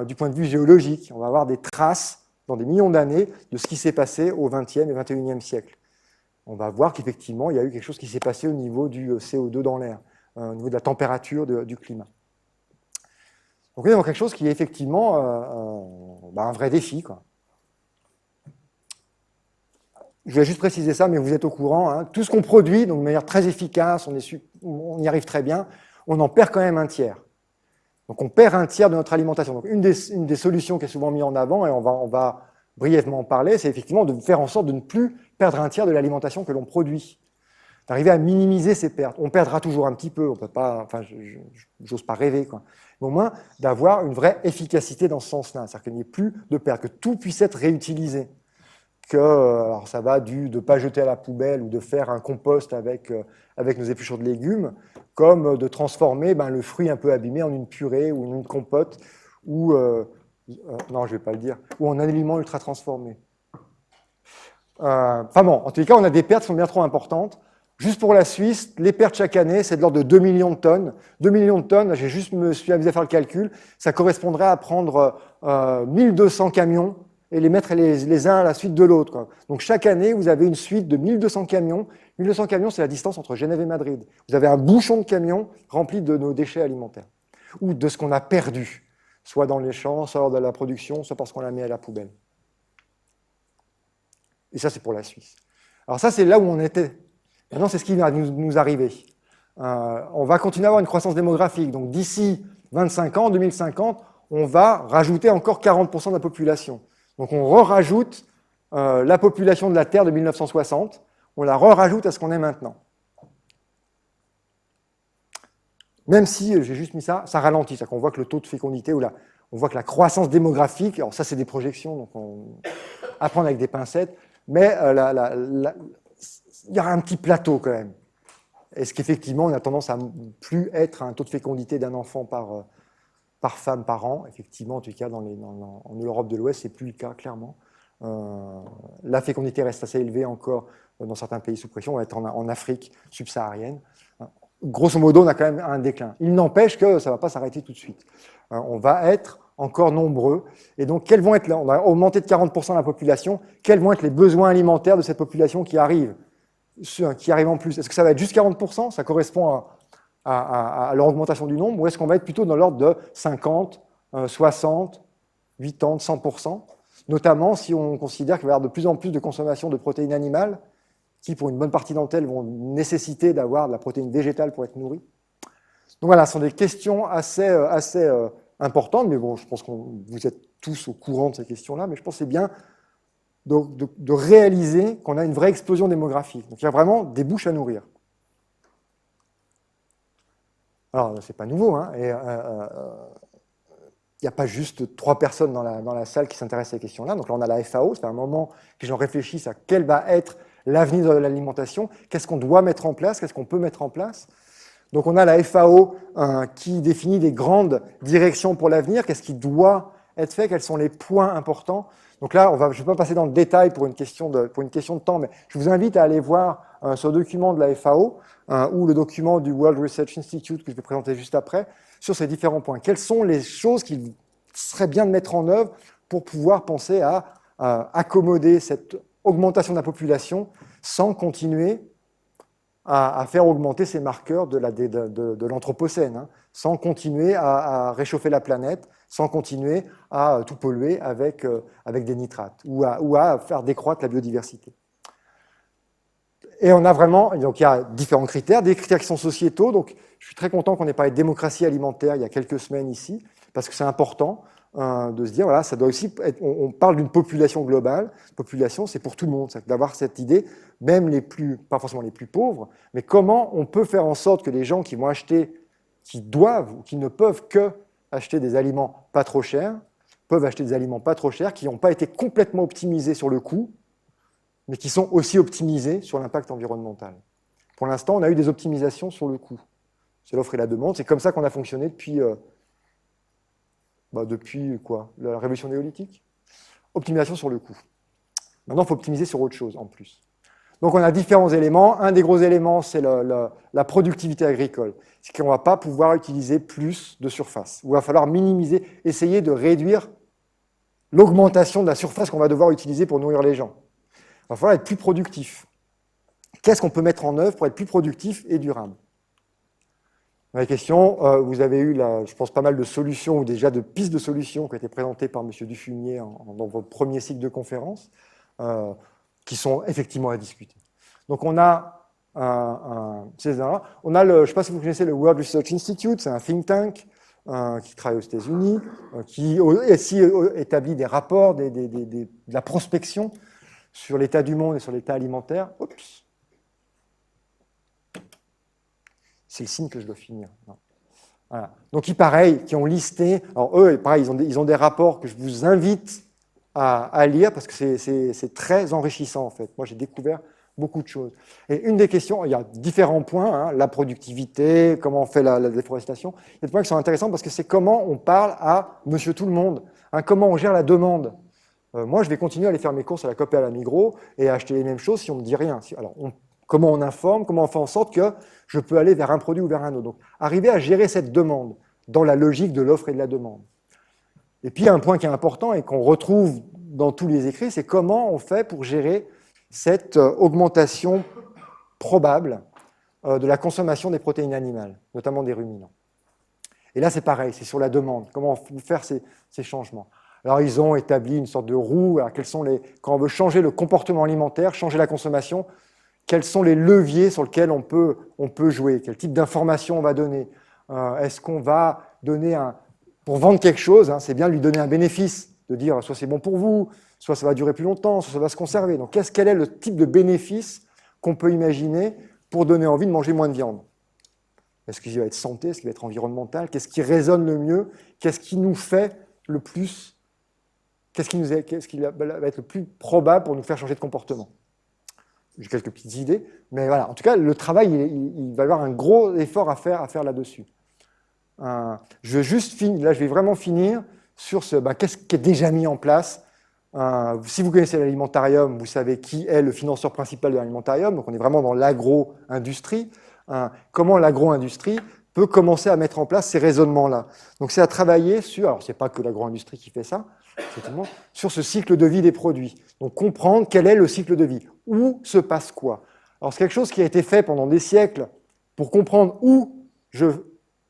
du point de vue géologique. On va avoir des traces dans des millions d'années de ce qui s'est passé au XXe et XXIe siècle. On va voir qu'effectivement, il y a eu quelque chose qui s'est passé au niveau du CO2 dans l'air, au niveau de la température du climat. Donc, il y a quelque chose qui est effectivement un vrai défi, quoi. Je vais juste préciser ça, mais vous êtes au courant. Tout ce qu'on produit, donc de manière très efficace, on y arrive très bien, on en perd quand même un tiers. Donc on perd un tiers de notre alimentation. Donc une des solutions qui est souvent mise en avant, et on va brièvement en parler, c'est effectivement de faire en sorte de ne plus perdre un tiers de l'alimentation que l'on produit. D'arriver à minimiser ces pertes. On perdra toujours un petit peu, on peut pas, enfin, j'ose pas rêver, quoi. Mais au moins d'avoir une vraie efficacité dans ce sens-là, c'est-à-dire qu'il n'y ait plus de pertes, que tout puisse être réutilisé. Alors ça va de ne pas jeter à la poubelle ou de faire un compost avec nos épluchures de légumes, comme de transformer le fruit un peu abîmé en une purée ou en une compote, ou, non, je ne vais pas le dire, ou en un aliment ultra transformé. Enfin bon, en tous les cas, on a des pertes qui sont bien trop importantes. Juste pour la Suisse, les pertes chaque année, c'est de l'ordre de 2 millions de tonnes. 2 millions de tonnes, j'ai juste me suis amusé à faire le calcul, ça correspondrait à prendre 1200 camions et les mettre les uns à la suite de l'autre. Donc chaque année, vous avez une suite de 1200 camions. 1200 camions, c'est la distance entre Genève et Madrid. Vous avez un bouchon de camions rempli de nos déchets alimentaires ou de ce qu'on a perdu, soit dans les champs, soit lors de la production, soit parce qu'on l'a mis à la poubelle. Et ça, c'est pour la Suisse. Alors ça, c'est là où on était. Maintenant, c'est ce qui va nous arriver. On va continuer à avoir une croissance démographique. Donc d'ici 25 ans, 2050, on va rajouter encore 40% de la population. Donc on rajoute la population de la Terre de 1960, on la rajoute à ce qu'on est maintenant. Même si, j'ai juste mis ça, ça ralentit, c'est-à-dire qu'on voit que le taux de fécondité, on voit que la croissance démographique, alors ça c'est des projections, donc on apprend avec des pincettes, mais il y aura un petit plateau quand même. Est-ce qu'effectivement on a tendance à plus être à un taux de fécondité d'un enfant par femme par an? Effectivement, en tout cas en Europe de l'Ouest, c'est plus le cas, clairement. La fécondité reste assez élevée encore dans certains pays sous pression, on va être en Afrique subsaharienne. Grosso modo, on a quand même un déclin. Il n'empêche que ça ne va pas s'arrêter tout de suite. On va être encore nombreux. Et donc, quels vont être là? On a augmenté de 40% la population. Quels vont être les besoins alimentaires de cette population qui arrive en plus? Est-ce que ça va être juste 40%? Ça correspond à leur augmentation du nombre? Ou est-ce qu'on va être plutôt dans l'ordre de 50, 60, 80, 100%? Notamment si on considère qu'il va y avoir de plus en plus de consommation de protéines animales, qui, pour une bonne partie d'entre elles, vont nécessiter d'avoir de la protéine végétale pour être nourries. Donc voilà, ce sont des questions assez importantes, mais bon, je pense que vous êtes tous au courant de ces questions-là, mais je pense que c'est bien de réaliser qu'on a une vraie explosion démographique. Donc il y a vraiment des bouches à nourrir. Alors, c'est pas nouveau, hein, et il n'y a pas juste 3 personnes dans la salle qui s'intéressent à ces questions-là. Donc là, on a la FAO, c'est un moment que les gens réfléchissent à quel va être l'avenir de l'alimentation, qu'est-ce qu'on doit mettre en place, qu'est-ce qu'on peut mettre en place. Donc on a la FAO qui définit des grandes directions pour l'avenir, qu'est-ce qui doit être fait, quels sont les points importants. Donc là, je ne vais pas passer dans le détail pour une question de temps, mais je vous invite à aller voir ce document de la FAO ou le document du World Research Institute que je vais présenter juste après, sur ces différents points. Quelles sont les choses qu'il serait bien de mettre en œuvre pour pouvoir penser à accommoder cette augmentation de la population sans continuer à faire augmenter ces marqueurs de l'Anthropocène, hein, sans continuer à réchauffer la planète, sans continuer à tout polluer avec des nitrates ou à faire décroître la biodiversité. Et on a vraiment, donc il y a différents critères, des critères qui sont sociétaux. Donc je suis très content qu'on ait parlé de démocratie alimentaire il y a quelques semaines ici, parce que c'est important de se dire, voilà, ça doit aussi être, on parle d'une population globale. Population, c'est pour tout le monde, c'est d'avoir cette idée, même pas forcément les plus pauvres, mais comment on peut faire en sorte que les gens qui vont acheter, qui doivent ou qui ne peuvent que acheter des aliments pas trop chers, peuvent acheter des aliments pas trop chers, qui n'ont pas été complètement optimisés sur le coût, mais qui sont aussi optimisés sur l'impact environnemental. Pour l'instant, on a eu des optimisations sur le coût. C'est l'offre et la demande. C'est comme ça qu'on a fonctionné depuis quoi? La révolution néolithique. Optimisation sur le coût. Maintenant, il faut optimiser sur autre chose en plus. Donc, on a différents éléments. Un des gros éléments, c'est la productivité agricole. C'est qu'on ne va pas pouvoir utiliser plus de surface. Il va falloir minimiser, essayer de réduire l'augmentation de la surface qu'on va devoir utiliser pour nourrir les gens. Il va falloir être plus productif. Qu'est-ce qu'on peut mettre en œuvre pour être plus productif et durable? Dans la question, vous avez eu, je pense, pas mal de solutions ou déjà de pistes de solutions qui ont été présentées par M. Dufumier dans votre premier cycle de conférence, qui sont effectivement à discuter. Donc on a je ne sais pas si vous connaissez le World Research Institute, c'est un think tank qui travaille aux États-Unis, qui aussi établit des rapports, de la prospection sur l'état du monde et sur l'état alimentaire. Oups. C'est le signe que je dois finir. Non. Voilà. Donc, pareil, qui ont listé. Alors, eux, pareil, ils ont des rapports que je vous invite à lire parce que c'est très enrichissant, en fait. Moi, j'ai découvert beaucoup de choses. Et une des questions, il y a différents points, hein, la productivité, comment on fait la déforestation. Il y a des points qui sont intéressants parce que c'est comment on parle à monsieur tout le monde, hein, comment on gère la demande. Moi, je vais continuer à aller faire mes courses à la Coop et à la Migros et à acheter les mêmes choses si on ne me dit rien. Alors, comment on informe, comment on fait en sorte que je peux aller vers un produit ou vers un autre. Donc, arriver à gérer cette demande dans la logique de l'offre et de la demande. Et puis, un point qui est important et qu'on retrouve dans tous les écrits, c'est comment on fait pour gérer cette augmentation probable de la consommation des protéines animales, notamment des ruminants. Et là, c'est pareil, c'est sur la demande. Comment faire ces changements? Alors, ils ont établi une sorte de roue. Alors, quand on veut changer le comportement alimentaire, changer la consommation, quels sont les leviers sur lesquels on peut jouer? Quel type d'information on va donner? Est-ce qu'on va donner pour vendre quelque chose, hein, c'est bien de lui donner un bénéfice, de dire soit c'est bon pour vous, soit ça va durer plus longtemps, soit ça va se conserver. Donc, quel est le type de bénéfice qu'on peut imaginer pour donner envie de manger moins de viande? Est-ce qu'il va être santé? Est-ce qu'il va être environnemental? Qu'est-ce qui résonne le mieux? Qu'est-ce qui nous fait le plus? Qu'est-ce qui va être le plus probable pour nous faire changer de comportement? J'ai quelques petites idées, mais voilà. En tout cas, le travail, il va y avoir un gros effort à faire là-dessus. Je vais juste finir, là, je vais vraiment finir sur qu'est-ce qui est déjà mis en place. Si vous connaissez l'alimentarium, vous savez qui est le financeur principal de l'alimentarium. Donc, on est vraiment dans l'agro-industrie. Comment l'agro-industrie peut commencer à mettre en place ces raisonnements-là. Donc, c'est à travailler sur, alors, c'est pas que l'agro-industrie qui fait ça, sur ce cycle de vie des produits. Donc, comprendre quel est le cycle de vie. Où se passe quoi? Alors, c'est quelque chose qui a été fait pendant des siècles pour comprendre où je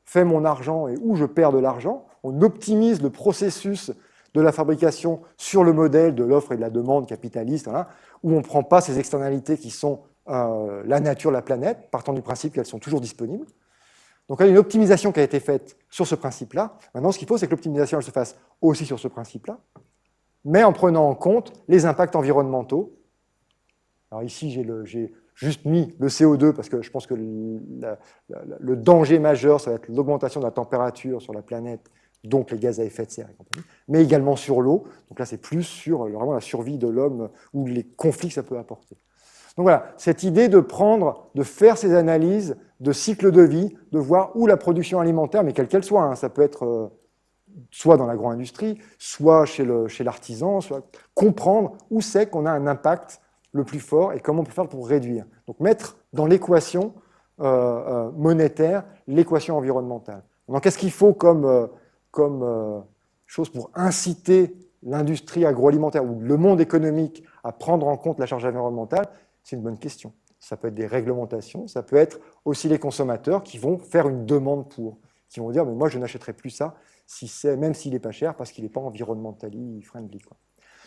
fais mon argent et où je perds de l'argent. On optimise le processus de la fabrication sur le modèle de l'offre et de la demande capitaliste, hein, où on ne prend pas ces externalités qui sont la nature, la planète, partant du principe qu'elles sont toujours disponibles. Donc, il y a une optimisation qui a été faite sur ce principe-là. Maintenant, ce qu'il faut, c'est que l'optimisation elle se fasse aussi sur ce principe-là, mais en prenant en compte les impacts environnementaux. Alors ici, j'ai juste mis le CO2 parce que je pense que le danger majeur, ça va être l'augmentation de la température sur la planète, donc les gaz à effet de serre et compagnie, mais également sur l'eau. Donc là, c'est plus sur vraiment la survie de l'homme ou les conflits que ça peut apporter. Donc voilà, cette idée de faire ces analyses de cycle de vie, de voir où la production alimentaire, mais quelle qu'elle soit, hein, ça peut être soit dans l'agro-industrie, soit chez l'artisan, soit comprendre où c'est qu'on a un impact le plus fort et comment on peut faire pour réduire. Donc mettre dans l'équation monétaire l'équation environnementale. Donc qu'est-ce qu'il faut comme chose pour inciter l'industrie agroalimentaire ou le monde économique à prendre en compte la charge environnementale? C'est une bonne question. Ça peut être des réglementations, ça peut être aussi les consommateurs qui vont faire une demande qui vont dire mais moi je n'achèterai plus ça même s'il n'est pas cher parce qu'il n'est pas environnementally friendly, quoi.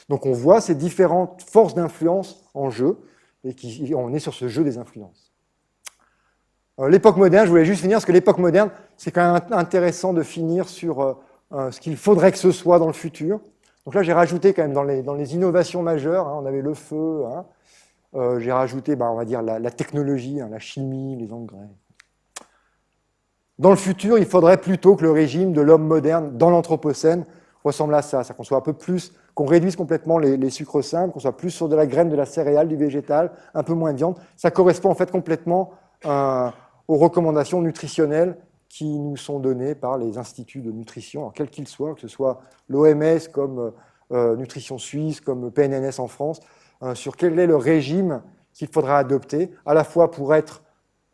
Donc on voit ces différentes forces d'influence en jeu et on est sur ce jeu des influences. L'époque moderne, je voulais juste finir parce que l'époque moderne, c'est quand même intéressant de finir sur ce qu'il faudrait que ce soit dans le futur. Donc là j'ai rajouté quand même dans les innovations majeures, hein, on avait le feu, hein, j'ai rajouté, on va dire, la technologie, hein, la chimie, les engrais. Dans le futur, il faudrait plutôt que le régime de l'homme moderne dans l'Anthropocène ressemble à ça, qu'on soit un peu plus, qu'on réduise complètement les sucres simples, qu'on soit plus sur de la graine, de la céréale, du végétal, un peu moins de viande. Ça correspond en fait complètement aux recommandations nutritionnelles qui nous sont données par les instituts de nutrition, alors quels qu'ils soient, que ce soit l'OMS comme Nutrition Suisse, comme PNNS en France, sur quel est le régime qu'il faudra adopter, à la fois pour être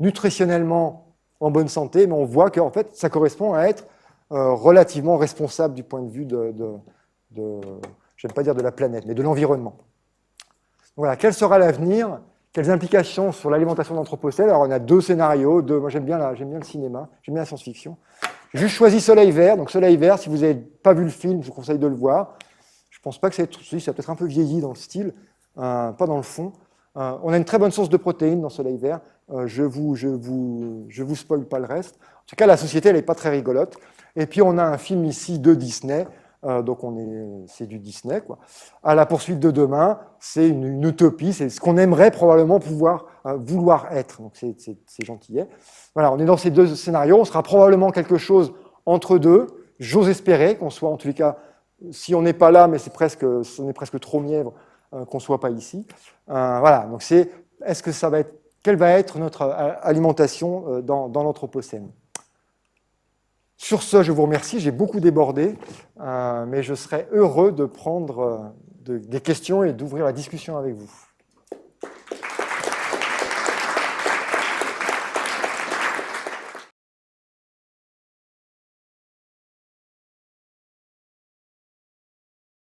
nutritionnellement en bonne santé, mais on voit qu'en fait, ça correspond à être relativement responsable du point de vue j'aime pas dire de la planète, mais de l'environnement. Voilà, quel sera l'avenir? Quelles implications sur l'alimentation d'Anthropocène? Alors, on a deux scénarios. Moi, j'aime bien le cinéma, j'aime bien la science-fiction. J'ai juste choisi Soleil Vert. Donc, Soleil Vert, si vous n'avez pas vu le film, je vous conseille de le voir. Je ne pense pas que ça a peut-être un peu vieilli dans le style, pas dans le fond. On a une très bonne source de protéines dans Soleil Vert. Je vous spoil pas le reste. En tout cas, la société, elle n'est pas très rigolote. Et puis, on a un film ici de Disney. Donc, c'est du Disney, quoi. À la poursuite de demain, c'est une utopie, c'est ce qu'on aimerait probablement vouloir être. Donc, c'est gentillet. Voilà, on est dans ces deux scénarios. On sera probablement quelque chose entre deux. J'ose espérer qu'on soit, en tous les cas, si on n'est pas là, mais on est presque trop mièvre, qu'on ne soit pas ici. Voilà, donc quelle va être notre alimentation dans l'Anthropocène? Sur ce, je vous remercie, j'ai beaucoup débordé, mais je serai heureux de prendre des questions et d'ouvrir la discussion avec vous.